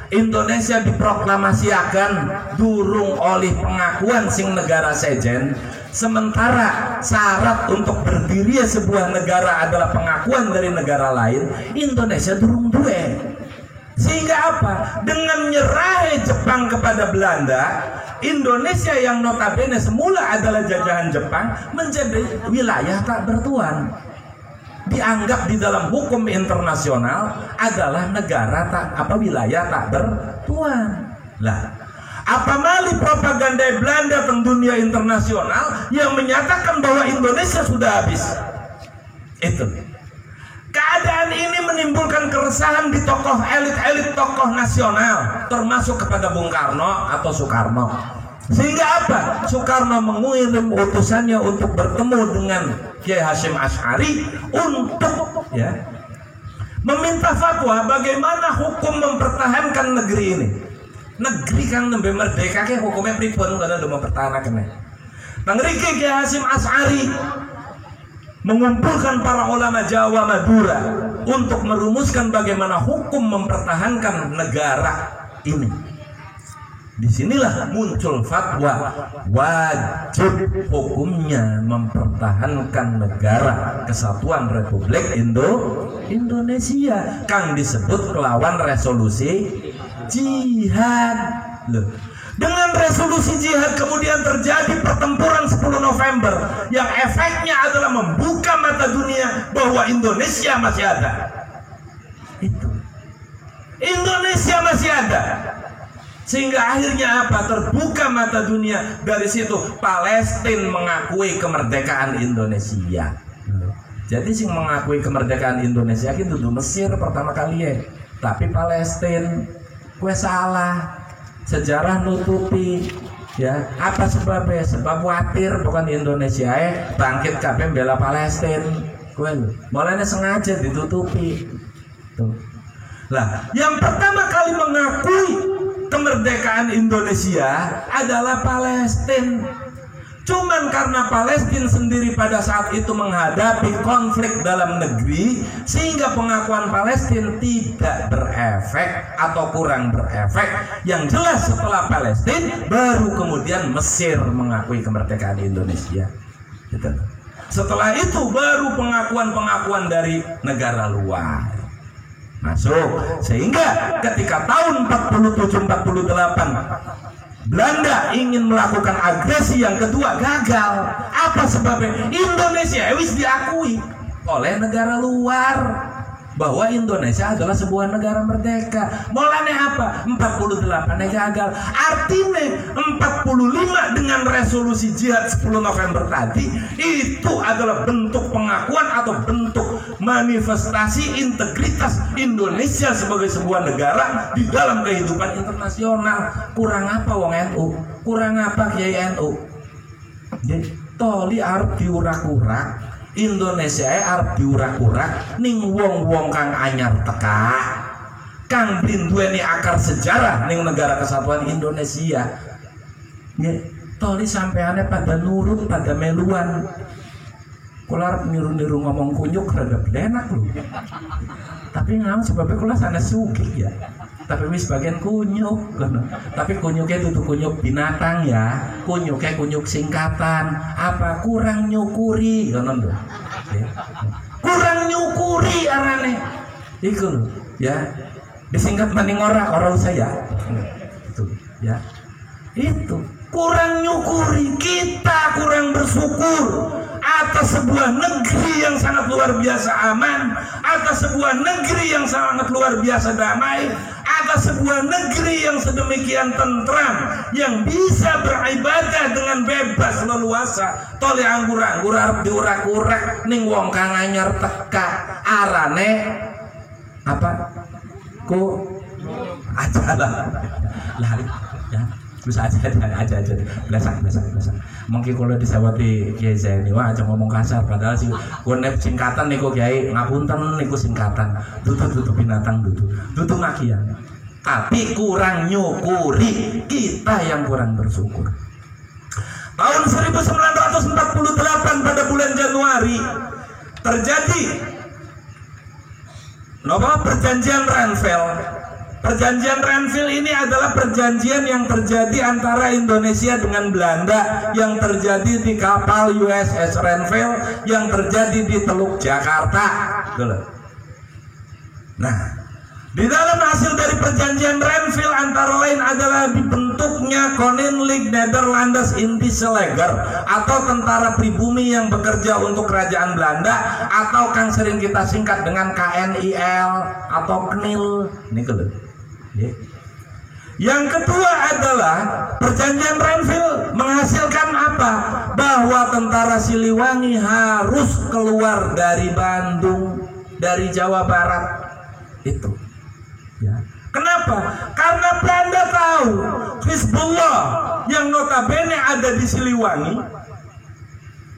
Indonesia diproklamasiakan durung oleh pengakuan sing negara sejen. Sementara syarat untuk berdiri sebuah negara adalah pengakuan dari negara lain, Indonesia durung duwe. Sehingga apa? Dengan nyerah Jepang kepada Belanda, Indonesia yang notabene semula adalah jajahan Jepang menjadi wilayah tak bertuan. Dianggap di dalam hukum internasional adalah wilayah tak bertuan. Lah, apa mali propaganda Belanda ke dunia internasional yang menyatakan bahwa Indonesia sudah habis? Itu. Keadaan ini menimbulkan keresahan di tokoh elit tokoh nasional, termasuk kepada Bung Karno atau Soekarno. Sehingga apa? Soekarno mengirim utusannya untuk bertemu dengan Kiai Hasyim Asy'ari untuk meminta fatwa bagaimana hukum mempertahankan negeri ini. Negeri kang nembe merdeka ke hukumnya pripun kada do mempertahankan. Pangriki Kiai Hasyim Asy'ari mengumpulkan para ulama Jawa Madura untuk merumuskan bagaimana hukum mempertahankan negara ini. Disinilah muncul fatwa wajib hukumnya mempertahankan negara kesatuan Republik Indonesia kang disebut kelawan resolusi jihad. Loh. Dengan resolusi jihad kemudian terjadi pertempuran 10 November yang efeknya adalah membuka mata dunia bahwa Indonesia masih ada. Itu. Indonesia masih ada. Sehingga akhirnya apa? Terbuka mata dunia. Dari situ Palestina mengakui kemerdekaan Indonesia. Jadi sing mengakui kemerdekaan Indonesia itu Mesir pertama kali ya. Tapi Palestina kue salah. Sejarah nutupi ya. Apa sebabnya? Sebab khawatir bukan Indonesia bangkit kabeh bela Palestina. Kue mulanya sengaja ditutupi. Tuh. Lah, yang pertama kali mengakui kemerdekaan Indonesia adalah Palestina. Cuman karena Palestina sendiri pada saat itu menghadapi konflik dalam negeri, sehingga pengakuan Palestina tidak berefek atau kurang berefek. Yang jelas setelah Palestina baru kemudian Mesir mengakui kemerdekaan Indonesia. Gitu. Setelah itu baru pengakuan dari negara luar masuk. Sehingga ketika tahun 47-48 Belanda ingin melakukan agresi yang kedua gagal. Apa sebabnya? Indonesia wis diakui oleh negara luar bahwa Indonesia adalah sebuah negara merdeka. Mulane apa? 48 gagal. Artinya 45 dengan resolusi jihad 10 November tadi itu adalah bentuk pengakuan atau bentuk manifestasi integritas Indonesia sebagai sebuah negara di dalam kehidupan internasional. Kurang apa wong NU? Kurang apa Kiai NU? Jadi toli arep diurak-urak. Indonesia arep diurak-urak ning wong-wong kang anyar teka kang duweni akar sejarah ning negara kesatuan Indonesia. Nggih, toli sampeane pada nurut, pada meluan. Kula arep niru-niru ngomong kunyuk rada enak lho. Tapi ngam sebabnya kula sana sugih ya. Tapi wis bagian kunyuk kono. Tapi kunyuknya itu kunyuk binatang ya. Kunyuknya kunyuk singkatan. Apa kurang nyukuri ngono lho. Kurang nyukuri arane. Iku lho, ya. Disingkat maning ora saya. Itu, ya. Itu kurang nyukuri, kita kurang bersyukur atas sebuah negeri yang sangat luar biasa aman, atas sebuah negeri yang sangat luar biasa damai, atas sebuah negeri yang sedemikian tentram, yang bisa beribadah dengan bebas leluasa. Tole anggur-anggur arep diurak-urak ning wong kang anyar teka arane apa? Ku aja lah. Ya. Bisa aja belasak. Mungkin kalau disawati Kiai Zaini wah aja ngomong kasar, padahal sih gonep singkatan niku Kiai ngapunten niku singkatan. Dudu binatang dudu makian. Tapi kurang nyukuri, kita yang kurang bersyukur. Tahun 1948 pada bulan Januari terjadi perjanjian Renville. Perjanjian Renville ini adalah perjanjian yang terjadi antara Indonesia dengan Belanda, yang terjadi di kapal USS Renville, yang terjadi di Teluk Jakarta. Nah, di dalam hasil dari perjanjian Renville antara lain adalah dibentuknya Koninklijk Nederlands Indische Leger atau tentara pribumi yang bekerja untuk kerajaan Belanda, atau yang sering kita singkat dengan KNIL atau KNIL. Ini yang kedua adalah perjanjian Renville menghasilkan apa? Bahwa tentara Siliwangi harus keluar dari Bandung, dari Jawa Barat. Itu ya. Kenapa? Karena Belanda tahu Hizbullah yang notabene ada di Siliwangi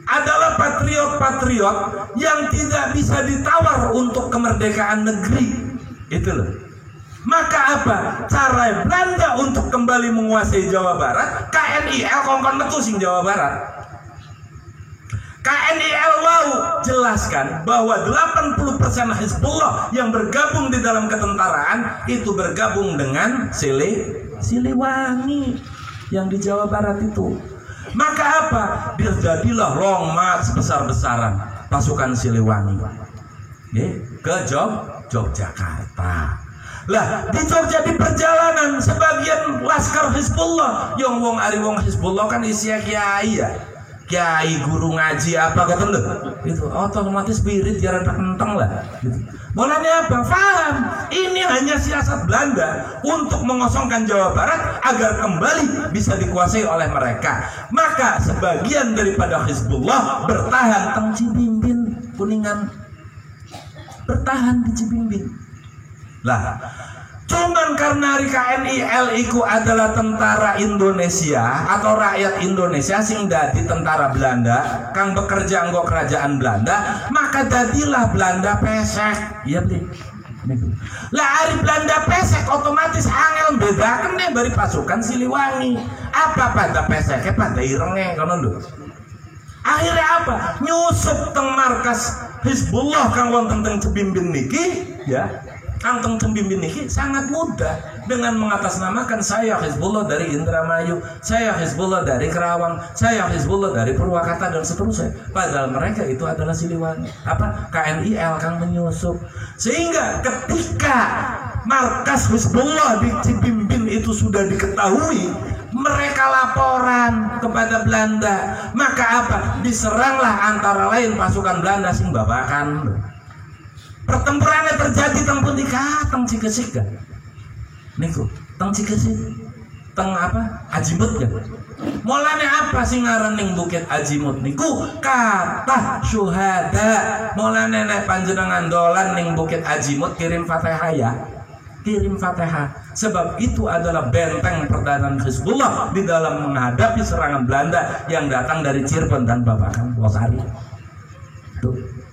adalah patriot-patriot yang tidak bisa ditawar untuk kemerdekaan negeri. Itu loh. Maka apa? Cara Belanda untuk kembali menguasai Jawa Barat, KNIL kongkon metu sing Jawa Barat. KNIL mau jelaskan bahwa 80% Hizbullah yang bergabung di dalam ketentaraan itu bergabung dengan Siliwangi yang di Jawa Barat itu. Maka apa? Terjadilah long march besar-besaran pasukan Siliwangi ke Yogyakarta. Lah di Jogja di perjalanan sebagian laskar Hizbullah, yang wong ari wong Hizbullah kan isi kiai ya, kiai guru ngaji apa kata lu itu otomatis spirit jaran kenteng lah gitu. Mulanya apa? Faham ini hanya siasat Belanda untuk mengosongkan Jawa Barat agar kembali bisa dikuasai oleh mereka. Maka sebagian daripada Hizbullah bertahan teng Cibimbing Kuningan, bertahan di Cibimbing. Lah, cuman karena KNIL itu adalah tentara Indonesia atau rakyat Indonesia sing dadi tentara Belanda, kang bekerja nggo kerajaan Belanda, maka jadilah Belanda pesek. Iya beli. Lah hari Belanda pesek otomatis angel bedakan nih dari pasukan Siliwangi. Apa pada peseknya pada irenge kono lho. Akhirnya apa? Nyusup teng markas Hizbullah kang wonten teng Cibimbing niki, ya. Kantong Cibimbing niki sangat mudah dengan mengatasnamakan saya Hizbullah dari Indramayu, saya Hizbullah dari Kerawang, saya Hizbullah dari Purwakarta dan seterusnya. Padahal mereka itu adalah Siliwangi. Apa? KNIL kan menyusup. Sehingga ketika markas Hizbullah di Cibimbing itu sudah diketahui, mereka laporan kepada Belanda. Maka apa? Diseranglah antara lain pasukan Belanda sing babakan. Pertempurannya terjadi teng pundi ka teng Cikesik kan. Niku, teng Cikesik. Teng apa? Ajimut kan. Mulane apa sing ngaran ning Bukit Ajimut niku? Kathah syuhada. Mulane nek panjenengan dolan ning Bukit Ajimut kirim Fatihah ya. Kirim Fatihah. Sebab itu adalah benteng pertahanan Hizbullah di dalam menghadapi serangan Belanda yang datang dari Cirebon dan Babakan Losari.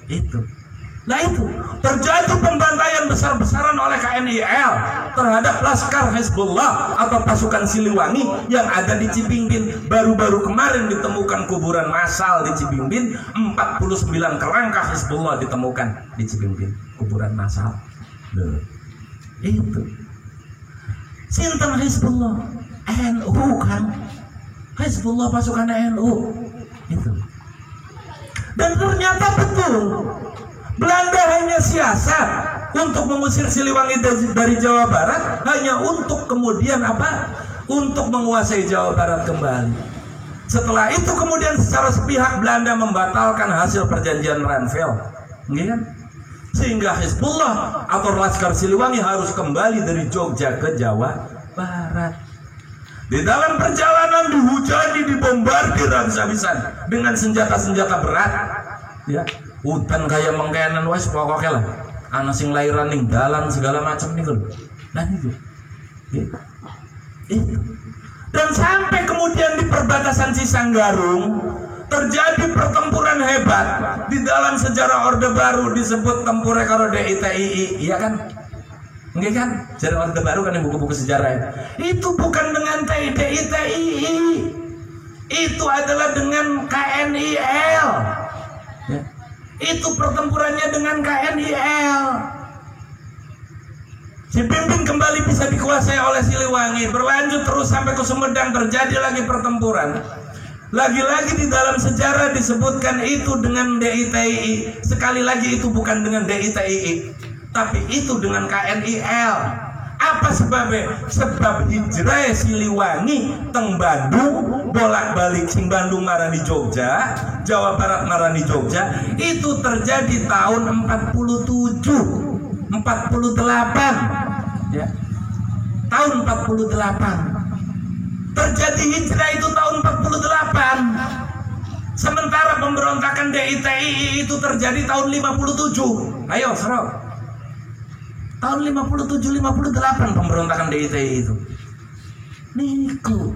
Itu. Nah itu terjadi pembantaian besar-besaran oleh KNIL terhadap laskar Hizbullah atau pasukan Siliwangi yang ada di Cibimbing. Baru-baru kemarin ditemukan kuburan massal di Cibimbing, 49 kerangka Hizbullah ditemukan di Cibimbing, kuburan massal. Itu sinten Hizbullah? NU kan? Hizbullah pasukan NU itu. Dan ternyata betul Belanda hanya siasat untuk mengusir Siliwangi dari Jawa Barat hanya untuk kemudian apa? Untuk menguasai Jawa Barat kembali. Setelah itu kemudian secara sepihak Belanda membatalkan hasil perjanjian Ranvel, kan? Sehingga Hizbullah atau Laskar Siliwangi harus kembali dari Jogja ke Jawa Barat. Di dalam perjalanan dihujani, dibombardir habis-habisan dengan senjata-senjata berat. Ya, hutan kayak mengkenan wes pokoknya lah. Anak sing lairan ning dalan segala macam nih lho. Nah itu. Dan sampai kemudian di perbatasan Cisanggarung terjadi pertempuran hebat. Di dalam sejarah Orde Baru disebut tempure karo DITII, iya kan? Enggak kan? Sejarah Orde Baru kan yang buku-buku sejarah ya. Itu bukan dengan DITII. Itu adalah dengan KNIL. Ya. Itu pertempurannya dengan KNIL. Si Pimpin kembali bisa dikuasai oleh Siliwangi, berlanjut terus sampai ke Sumedang, terjadi lagi pertempuran. Lagi-lagi di dalam sejarah disebutkan itu dengan DITII. Sekali lagi itu bukan dengan DITII, tapi itu dengan KNIL. Apa sebabnya? Sebab hijrah Siliwangi teng Bandung, bolak-balik sing Bandung marani Jogja, Jawa Barat marani Jogja, itu terjadi tahun 47 48 ya. Tahun 48 terjadi hijrah itu tahun 48. Sementara pemberontakan DITII itu terjadi tahun 57. Ayo serok. Tahun 57-58 pemberontakan DITII itu. Niku.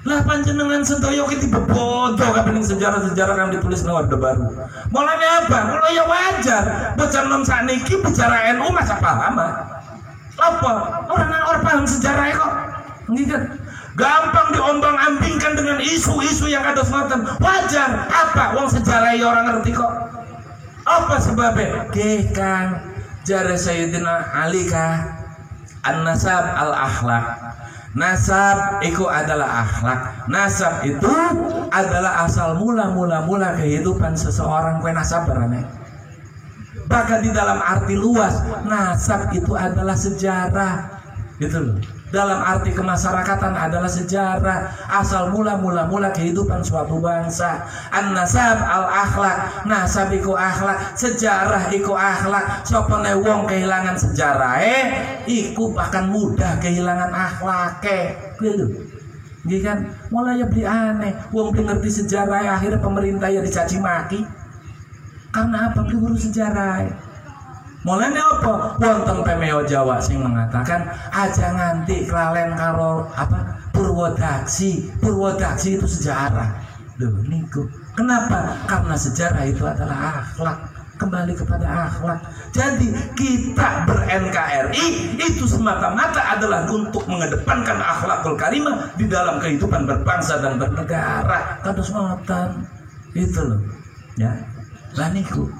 Lah panjenengan sedoyo ki tiba bodoh kabening sejarah-sejarah kan ditulis nang Orde Baru. Mulane apa? Kalau ya wajar, bocah nom sakniki bicara NU masa paham. Apa? Orang paham sejarah kok. Nggih kan? Gampang diombang-ambingkan dengan isu-isu yang ada ngoten. Wajar. Apa? Wong sejarah ya orang ngerti kok. Apa sebabnya? Nggih Kang, jare Sayyidina Ali kah an-nasab al-akhlaq. Nasab itu adalah akhlak. Nasab itu adalah asal mula kehidupan seseorang. Kue nasab berane. Bahkan di dalam arti luas, nasab itu adalah sejarah. Gitu loh. Dalam arti kemasyarakatan adalah sejarah, asal mula kehidupan suatu bangsa. An-nasab al-akhlak, nasab iku akhlak, sejarah iku akhlak. Sopone wong kehilangan sejarah, iku akan mudah kehilangan akhlake. Gitu. Nggih kan? Mulai ya beli aneh, wong beli ngerti sejarah, akhirnya pemerintah ya dicaci maki. Karena apa? Beli guru sejarah. Mulane apa? Wonten pemeo Jawa sing mengatakan aja nganti kelalen karo apa? Purwodaksi. Purwodaksi itu sejarah. Loh niku. Kenapa? Karena sejarah itu adalah akhlak. Kembali kepada akhlak. Jadi kita ber-NKRI itu semata-mata adalah untuk mengedepankan akhlakul karimah di dalam kehidupan berbangsa dan bernegara. Kados ngoten. Itu loh. Ya. Lah niku.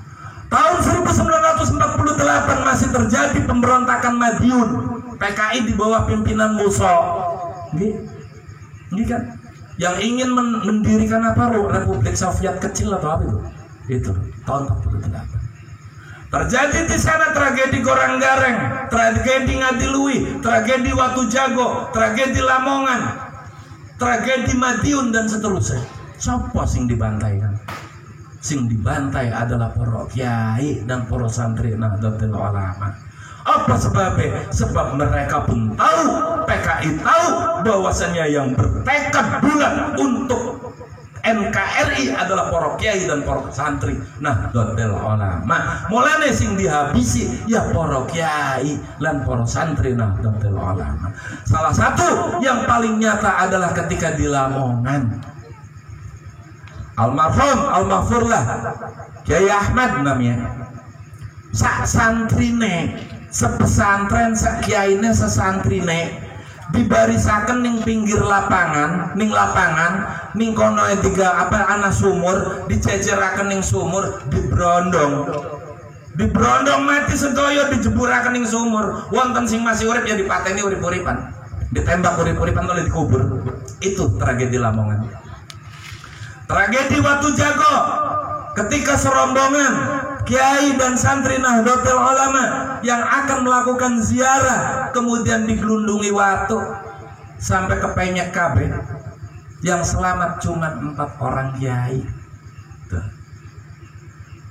Tahun 1948 masih terjadi pemberontakan Madiun, PKI di bawah pimpinan Musa, ini kan, yang ingin mendirikan apa? Republik Soviet kecil atau apa itu? Itu tahun 48. Terjadi di sana tragedi Goranggareng, tragedi Ngadiluwi, tragedi Watu Jago, tragedi Lamongan, tragedi Madiun dan seterusnya. Siapa sing dibantaikan? Sing dibantai adalah para kiai dan para santri Nahdlatul Ulama. Apa sebabnya? Sebab mereka pun tahu, PKI tahu bahwasannya yang bertekad bulat untuk NKRI adalah para kiai dan para santri Nahdlatul Ulama. Mulane sing dihabisi ya para kiai dan para santri Nahdlatul Ulama. Salah satu yang paling nyata adalah ketika di Lamongan. Almarhumlah Kiai Ahmad namanya. Sak santrine, sepesantren sak kiaine sesantrine dibarisaken ning pinggir lapangan, ning kono tiga apa ana sumur, diceceraken ning sumur, dibrondong mati sedaya dijeburaken ning sumur. Wonten sing masih urip ya dipateni urip-uripan. Ditembak urip-uripan oleh dikubur. Itu tragedi Lamongan. Tragedi Watu Jago ketika serombongan kiai dan santri Nahdlatul Ulama yang akan melakukan ziarah kemudian digelundungi watu sampai kepenyek kabeh. Yang selamat cuma 4 orang kiai. Tuh.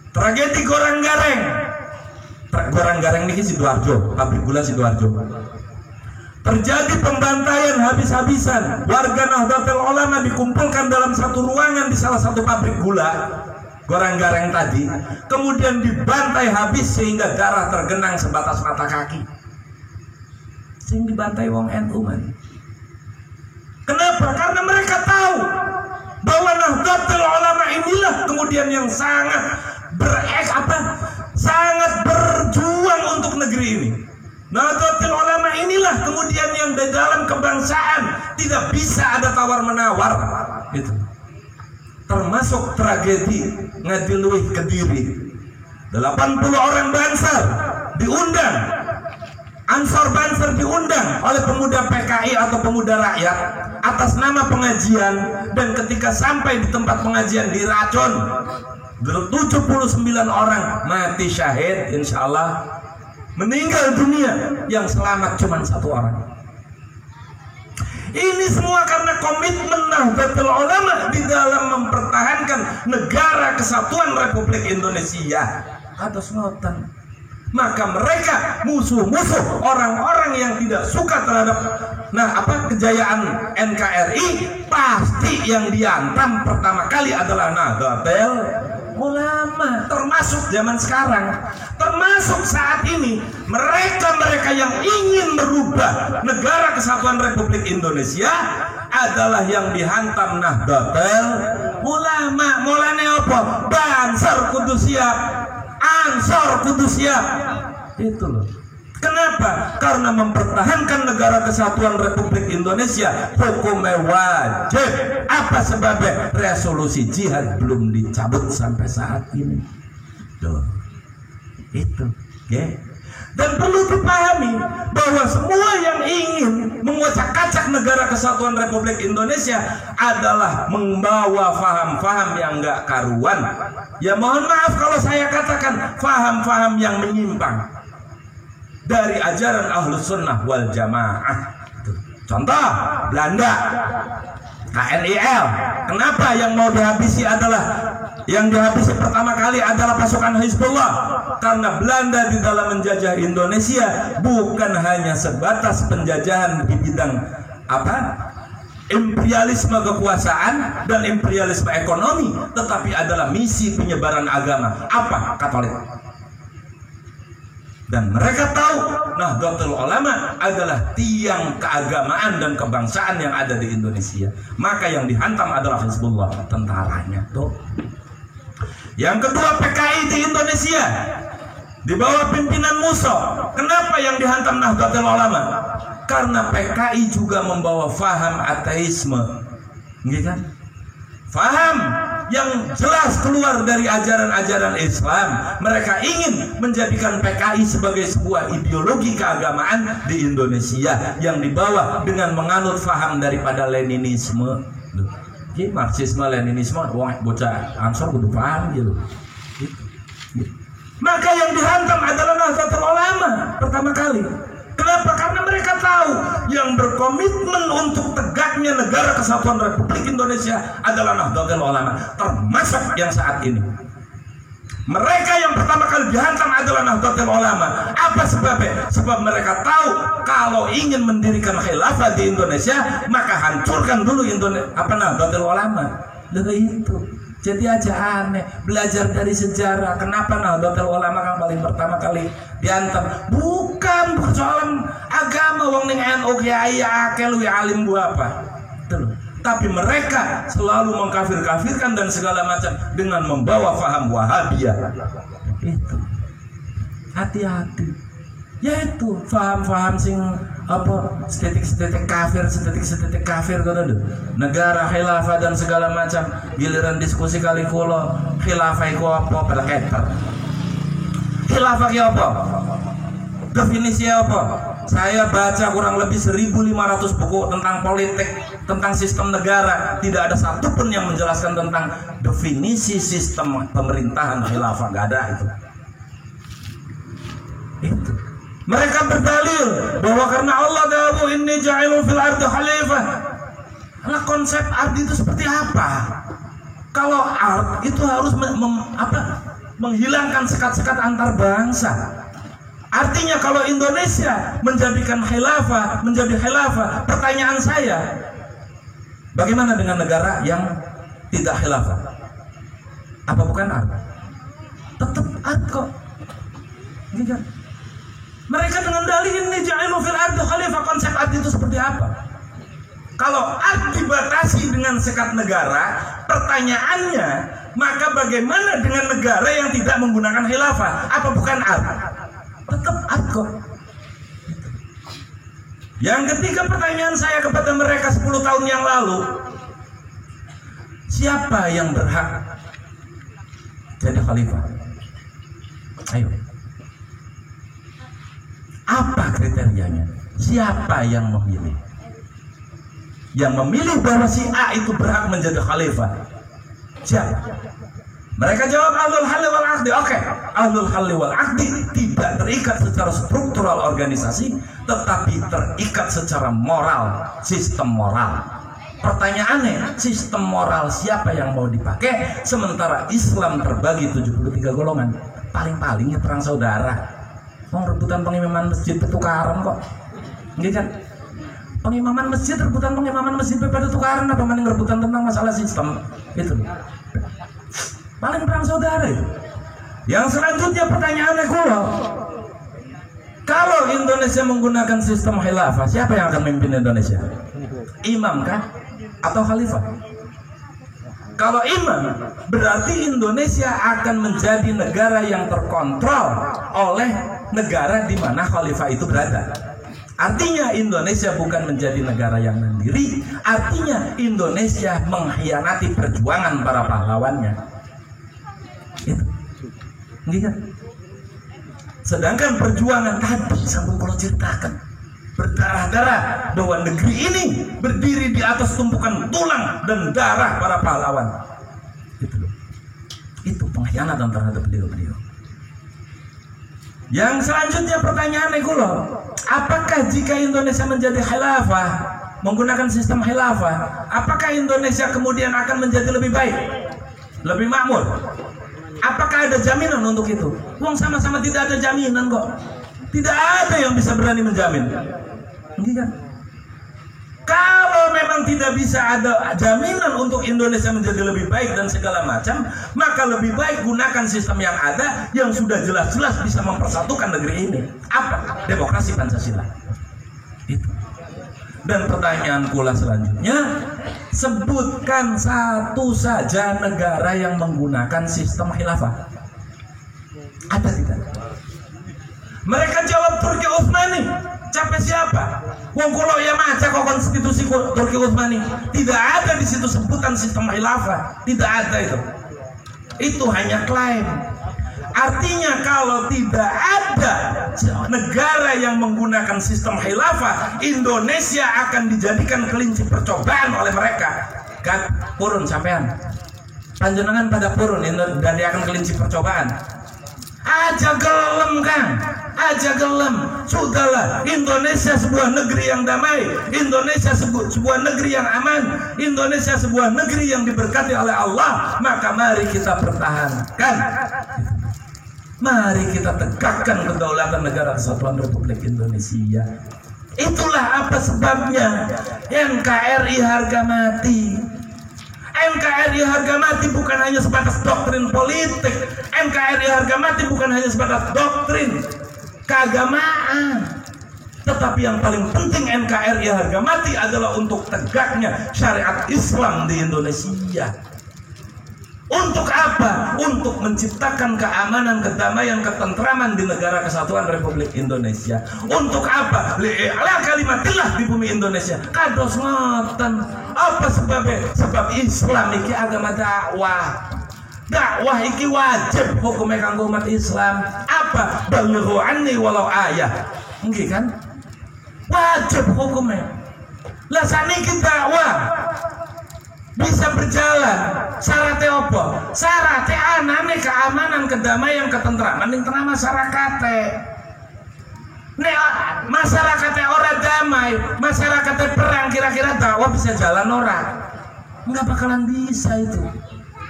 Tragedi Goranggareng. Goranggareng ini Sidoarjo, pabrik gula Sidoarjo. Terjadi pembantaian habis-habisan. Warga Nahdlatul Ulama dikumpulkan dalam satu ruangan di salah satu pabrik gula Goranggareng tadi, kemudian dibantai habis sehingga darah tergenang sebatas mata kaki. Sing dibantai wong NU man. Kenapa? Karena mereka tahu bahwa Nahdlatul Ulama inilah kemudian yang sangat sangat berjuang untuk negeri ini. Nahdlatul Ulama inilah kemudian yang di dalam kebangsaan tidak bisa ada tawar-menawar. Itu termasuk tragedi Ngadiluih Kediri. 80 orang Banser diundang, Ansor Banser diundang oleh pemuda PKI atau pemuda rakyat atas nama pengajian, dan ketika sampai di tempat pengajian diracun. 79 orang mati syahid, insya Allah meninggal dunia, yang selamat cuma 1 orang. Ini semua karena komitmen Nahdlatul Ulama di dalam mempertahankan negara kesatuan Republik Indonesia. Atas notan. Maka mereka musuh-musuh orang-orang yang tidak suka terhadap kejayaan NKRI, pasti yang diantam pertama kali adalah Nahdlatul Ulama, termasuk zaman sekarang, termasuk saat ini. Mereka yang ingin merubah negara kesatuan Republik Indonesia adalah yang dihantam Nahdlatul Ulama. Mulane apa? Banser kudu siap, Ansor kudu siap. Itu loh. Kenapa? Karena mempertahankan negara kesatuan Republik Indonesia hukumnya wajib. Apa sebabnya? Resolusi jihad belum dicabut sampai saat ini. Tuh. Itu. Okay. Dan perlu dipahami bahwa semua yang ingin mengucak-acak negara kesatuan Republik Indonesia adalah membawa faham-faham yang enggak karuan. Ya mohon maaf kalau saya katakan faham-faham yang menyimpang dari ajaran Ahlus Sunnah wal Jamaah. Contoh Belanda, KNIL. Kenapa yang mau dihabisi pertama kali adalah pasukan Hizbullah? Karena Belanda di dalam menjajah Indonesia bukan hanya sebatas penjajahan di bidang imperialisme kekuasaan dan imperialisme ekonomi, tetapi adalah misi penyebaran agama. Apa? Katolik. Dan mereka tahu Nahdlatul Ulama adalah tiang keagamaan dan kebangsaan yang ada di Indonesia. Maka yang dihantam adalah Hizbullah, tentaranya tuh. Yang kedua, PKI di Indonesia di bawah pimpinan Musso. Kenapa yang dihantam Nahdlatul Ulama? Karena PKI juga membawa faham ateisme, gitu kan? Faham yang jelas keluar dari ajaran-ajaran Islam. Mereka ingin menjadikan PKI sebagai sebuah ideologi keagamaan di Indonesia yang dibawa dengan menganut faham daripada Leninisme. Jadi Marxisme, Leninisme, bocah Ansor kudu paham gitu. Maka yang dihantam adalah Nahdlatul Ulama pertama kali. Kenapa? Karena mereka tahu yang berkomitmen untuk tegaknya negara kesatuan Republik Indonesia adalah Nahdlatul Ulama, termasuk yang saat ini. Mereka yang pertama kali dihantam adalah Nahdlatul Ulama. Apa sebabnya? Sebab mereka tahu kalau ingin mendirikan khilafah di Indonesia, maka hancurkan dulu Nahdlatul Ulama. Dari itu. Jadi aja aneh, belajar dari sejarah. Kenapa Nahdlatul Ulama kan paling pertama kali dihantam? Bukan persoalan agama, wong ning NU kiai akeh luwih alim bu apa. Tapi mereka selalu mengkafir-kafirkan dan segala macam dengan membawa faham Wahabiyah. Itu. Hati-hati. Yaitu faham-faham sing setetik kafir kan ada. Negara khilafah dan segala macam. Giliran diskusi kali kula, khilafah iku apa? Pada keter. Khilafah ki apa? Definisi apa? Saya baca kurang lebih 1.500 buku tentang politik, tentang sistem negara. Tidak ada satupun yang menjelaskan tentang definisi sistem pemerintahan khilafah. Gak ada itu. Itu. Mereka berdalil bahwa karena Allah da'u inni ja'ilun fil ardi khalifah. Nah, konsep arti itu seperti apa? Kalau art itu harus menghilangkan sekat-sekat antar bangsa. Artinya kalau Indonesia menjadikan khilafah, menjadi khilafah, pertanyaan saya, bagaimana dengan negara yang tidak khilafah? Apa bukan art? Tetap art kok. Gitu. Mereka dengan dalih ini ja'ilun fil ardi khalifah, konsep art itu seperti apa? Kalau art dibatasi dengan sekat negara, pertanyaannya, maka bagaimana dengan negara yang tidak menggunakan khilafah? Apa bukan art? Tetap art kok. Yang ketiga, pertanyaan saya kepada mereka 10 tahun yang lalu, siapa yang berhak jadi khalifah? Ayo. Apa kriterianya? Siapa yang memilih? Yang memilih bahwa si A itu berhak menjadi khalifah, siapa? Mereka jawab ahlul halli wal aqdi. Oke, ahlul halli wal aqdi tidak terikat secara struktural organisasi, tetapi terikat secara moral, sistem moral. Pertanyaannya, sistem moral siapa yang mau dipakai? Sementara Islam terbagi 73 golongan. Paling-palingnya perang saudara. Mau rebutan pengimaman masjid pertukaran kok. Gitu kan? Pengimaman masjid, rebutan pengimaman masjid pada tukaran, apa mending rebutan tentang masalah sistem. Itu. Paling perang saudara itu. Yang selanjutnya pertanyaannya kulo, kalau Indonesia menggunakan sistem khilafah, siapa yang akan memimpin Indonesia? Imam kah? Atau khalifah? Kalau imam, berarti Indonesia akan menjadi negara yang terkontrol oleh negara di mana khalifah itu berada. Artinya Indonesia bukan menjadi negara yang mandiri, artinya Indonesia mengkhianati perjuangan para pahlawannya. Itu. Gitu. Sedangkan perjuangan tadi sambung kalau ceritakan berdarah-darah bahwa negeri ini berdiri di atas tumpukan tulang dan darah para pahlawan. Itu pengkhianatan terhadap beliau-beliau. Yang selanjutnya pertanyaannya kulo, apakah jika Indonesia menjadi khilafah, menggunakan sistem khilafah, apakah Indonesia kemudian akan menjadi lebih baik, lebih makmur? Apakah ada jaminan untuk itu? Wong sama-sama tidak ada jaminan kok. Tidak ada yang bisa berani menjamin. Kan? Kalau memang tidak bisa ada jaminan untuk Indonesia menjadi lebih baik dan segala macam, maka lebih baik gunakan sistem yang ada yang sudah jelas-jelas bisa mempersatukan negeri ini. Apa? Demokrasi Pancasila. Itu. Dan pertanyaan pula selanjutnya, sebutkan satu saja negara yang menggunakan sistem khilafah. Ada tidak? Mereka jawab Turki Utsmani. Capek siapa? Wong kulo ya maca kok konstitusi Turki Utsmani. Tidak ada di situ sebutan sistem khilafah. Tidak ada itu. Itu hanya klaim. Artinya kalau tidak ada negara yang menggunakan sistem khilafah, Indonesia akan dijadikan kelinci percobaan oleh mereka. Kan purun sampean. Panjenengan pada purun dan dia akan kelinci percobaan. Aja gelem Kang, aja gelem. Sudahlah, Indonesia sebuah negeri yang damai, Indonesia sebuah negeri yang aman, Indonesia sebuah negeri yang diberkati oleh Allah. Maka mari kita pertahankan, mari kita tegakkan kedaulatan negara kesatuan Republik Indonesia. Itulah apa sebabnya NKRI harga mati. NKRI harga mati bukan hanya sebatas doktrin politik. NKRI harga mati bukan hanya sebatas doktrin keagamaan. Tetapi yang paling penting NKRI harga mati adalah untuk tegaknya syariat Islam di Indonesia. Untuk apa? Untuk menciptakan keamanan, kedamaian, ketentraman di negara kesatuan Republik Indonesia. Untuk apa? Li'a'la kalimatillah di bumi Indonesia. Kados ngoten. Apa sebabnya? Sebab Islam iki agama dakwah. Dakwah iki wajib hukumnya kanggo umat Islam. Apa? Balighu anni walau ayah. Nggih kan? Wajib hukumnya. Lah saniki dakwah bisa berjalan. Syaratnya apa? Syaratnya anane keamanan, kedamaian, ketentraman di tengah masyarakat. Nek masyarakatnya orang damai, masyarakatnya perang, kira-kira dakwah bisa jalan orang? Nggak bakalan bisa itu.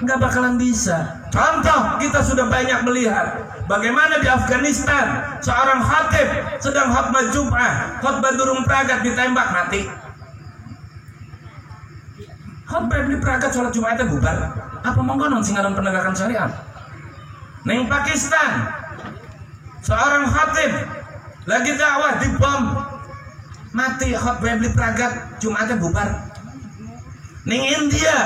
Nggak bakalan bisa. Contoh, kita sudah banyak melihat bagaimana di Afghanistan seorang khatib sedang khutbah Jum'ah, khutbah durung pragat ditembak mati. Khutbah di pragat sholat Jum'atnya bubar. Apa mongkonon singaran penegakan syariat? Neng Pakistan seorang khatib lagi dakwah dibom mati, khutbah di pragat Jum'atnya bubar. Neng India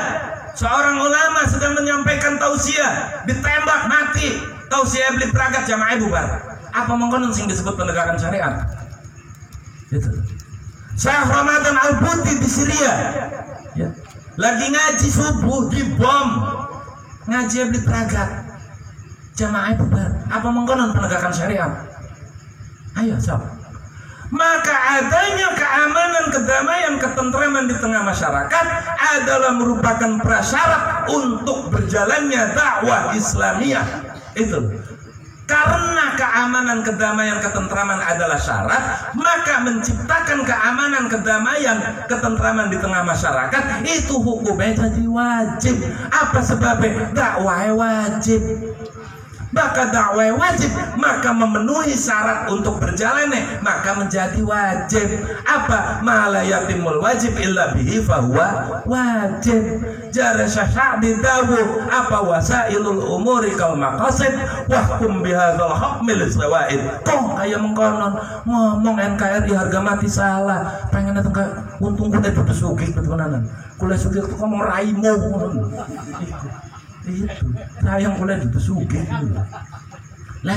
seorang ulama sedang menyampaikan tausiah ditembak mati, tausiah beli peragat jamaah bubar. Apa mengkonon sing disebut penegakan syariat? Itu. Syekh Ramadan Al-Buti di Syria, ya, lagi ngaji subuh dibom, ngaji beli peragat jamaah bubar. Apa mengkonon penegakan syariat? Ayo sob. Maka adanya keamanan, kedamaian, ketentraman di tengah masyarakat adalah merupakan prasyarat untuk berjalannya dakwah Islamiyah. Itu. Karena keamanan, kedamaian, ketentraman adalah syarat, maka menciptakan keamanan, kedamaian, ketentraman di tengah masyarakat itu hukumnya jadi wajib. Apa sebabnya? Dakwah wajib. Maka dakwah wajib, maka memenuhi syarat untuk berjalannya, maka menjadi wajib. Apa? Ma la yatimul wajib illa bihi fahuwa wajib. Jara Syahdi dawu apa wasailul umuri kal maqasid wahkum bihadzal hukmil sawaid. Kok kayak mengkonon ngomong NKRI harga mati salah. Pengen datang ke untung kuda itu sugih betulan. Kuda sugih itu ngomong raimu. Itu sayang boleh dipesugi. Nah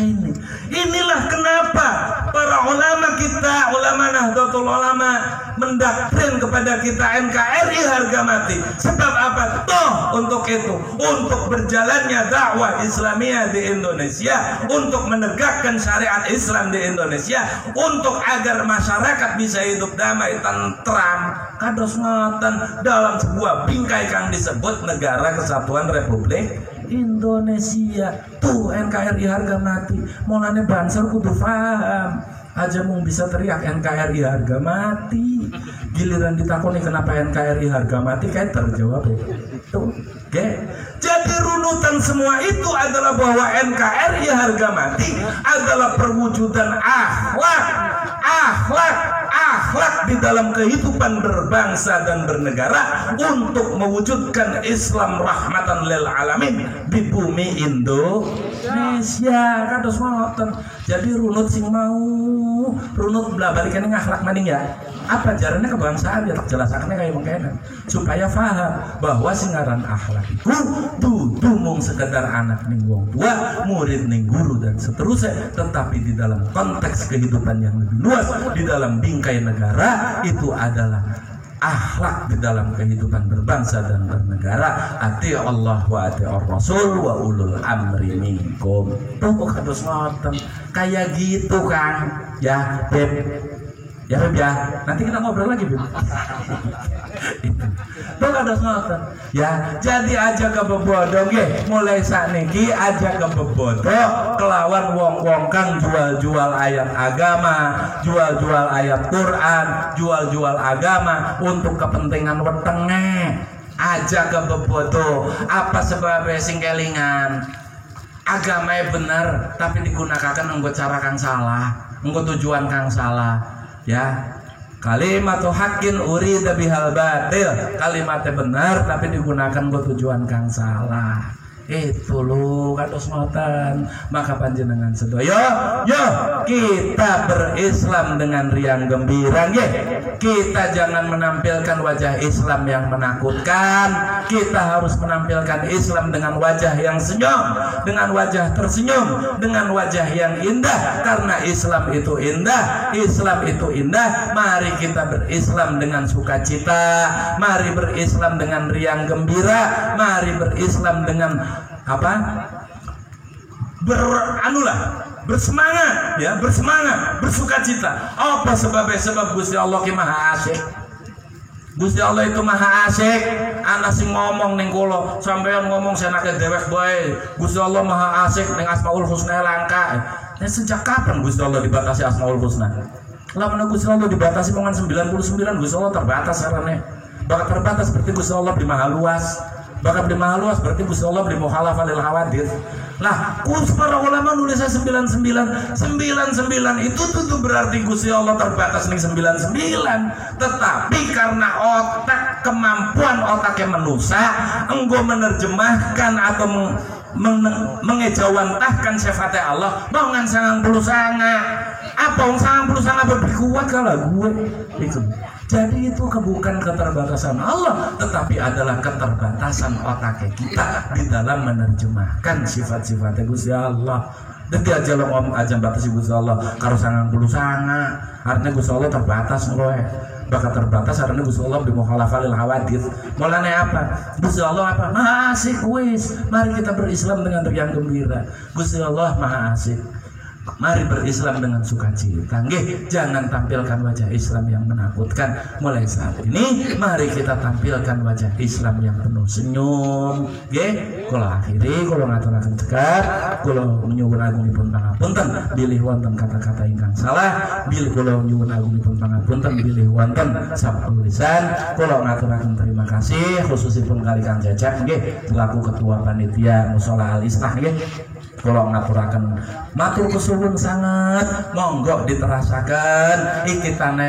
inilah kenapa para ulama kita, ulama Nahdlatul Ulama mendoktrin kepada kita NKRI harga mati. Sebab apa? Toh untuk itu, untuk berjalannya dakwah Islamiyah di Indonesia, untuk menegakkan syariat Islam di Indonesia, untuk agar masyarakat bisa hidup damai, tentram, kados ngoten dalam sebuah bingkai kang disebut Negara Kesatuan Republik Indonesia. Tuh NKRI harga mati. Mulane Bansor kudu paham. Aja mau bisa teriak NKRI harga mati, giliran ditakoni kenapa NKRI harga mati kayak terjawab tuh. Okay. Jadi runutan semua itu adalah bahwa NKRI harga mati adalah perwujudan akhlak di dalam kehidupan berbangsa dan bernegara untuk mewujudkan Islam rahmatan lil alamin di bumi Indonesia. Kados ngoten. Jadi runut sing mau runut belah balikan akhlak maning ya. Apa jarane kebangsaan ya tak jelasakannya kayak mengkene supaya paham bahwa singaran akhlak itu dudu mung sekedar anak ning wong tua, murid ning guru dan seterusnya, tetapi di dalam konteks kehidupan yang lebih luas, di dalam bingkai negara itu adalah akhlak di dalam kehidupan berbangsa dan bernegara. Ati Allah wa ati Rasul wa ulul amri minkum. Tuh kados ngoten. Kayak gitu kan. Ya, Beb. Ya Beb ya. Nanti kita ngobrol lagi, Beb. Tuh kados ngoten. Ya, jadi aja ke bebodo nggih. Mulai sakniki aja ke bebodo kelawan wong-wong kang jual-jual ayat agama, jual-jual ayat Quran, jual-jual agama untuk kepentingan wetenge. Aja ke bebodo. Apa sebabnya sing kelingan? Agamanya benar tapi digunakan nggo cara kang salah, nggo tujuan kang salah. Ya. Kalimatu haqqin urida bihal batil. Kalimatnya benar tapi digunakan buat tujuan kang salah. Itu lu kados ngoten. Maka panjenengan sedaya yo kita berislam dengan riang gembira nggih. Kita jangan menampilkan wajah Islam yang menakutkan. Kita harus menampilkan Islam dengan wajah yang senyum, dengan wajah tersenyum, dengan wajah yang indah. Karena Islam itu indah, Islam itu indah. Mari kita berislam dengan sukacita, mari berislam dengan riang gembira, mari berislam dengan apa? Bersemangat, ya, bersemangat, bersukacita. Apa sebabnya? Sebab Gusti Allah ki maha asyik. Gusti Allah itu maha asyik. Ana sing ngomong ning kula, sampeyan ngomong senake dewek bae. Gusti Allah maha asyik ning Asmaul Husna langka. Sejak kapan Gusti Allah dibatasi Asmaul Husna? Lah menunggu Gusti Allah dibatasi mongan 99, Gusti Allah terbatas sarane. Bakal terbatas berarti Gusti Allah di maha luas. Bakal di maha luas berarti Gusti Allah di mukhalafah lil hawadits. Lah, para ulama nulisnya 99 itu tuh berarti Gusti Allah terbatas nih 99. Tetapi karena otak kemampuan otaknya manusia enggo menerjemahkan atau mengejawantahkan sifatnya Allah bangan 90 sanga. Apa wong 90 sanga lebih kuat kalau gue itu. Jadi itu bukan keterbatasan Allah, tetapi adalah keterbatasan otak kita di dalam menerjemahkan sifat-sifatnya Gusti Allah. Dan dia aja lo ngomong aja batasi Gusti Allah karo 90 sanga. Artinya Gusti Allah terbatas ngoe. Bakal terbatas artinya Gusti Allah di mukhalafah lil hawadits. Mulane apa? Gusti Allah apa? Maha asik wis. Mari kita berislam dengan riang gembira. Gusti Allah maha asik. Mari berislam dengan sukacita. Nggih, jangan tampilkan wajah Islam yang menakutkan. Mulai saat ini mari kita tampilkan wajah Islam yang penuh senyum. Nggih, kula akhiri kula ngaturaken cekap, kula nyuwun agungipun pangapunten bilih wonten kata-kata ingkang salah, bilih kula nyuwun agungipun pangapunten bilih wonten sampun lisan. Kula ngaturaken terima kasih khususipun kali Kang Jajak nggih selaku ketua panitia mushola al-islah nggih. Kalau ngaturaken matur kesuwun sangat, monggo diterasaken iki tanah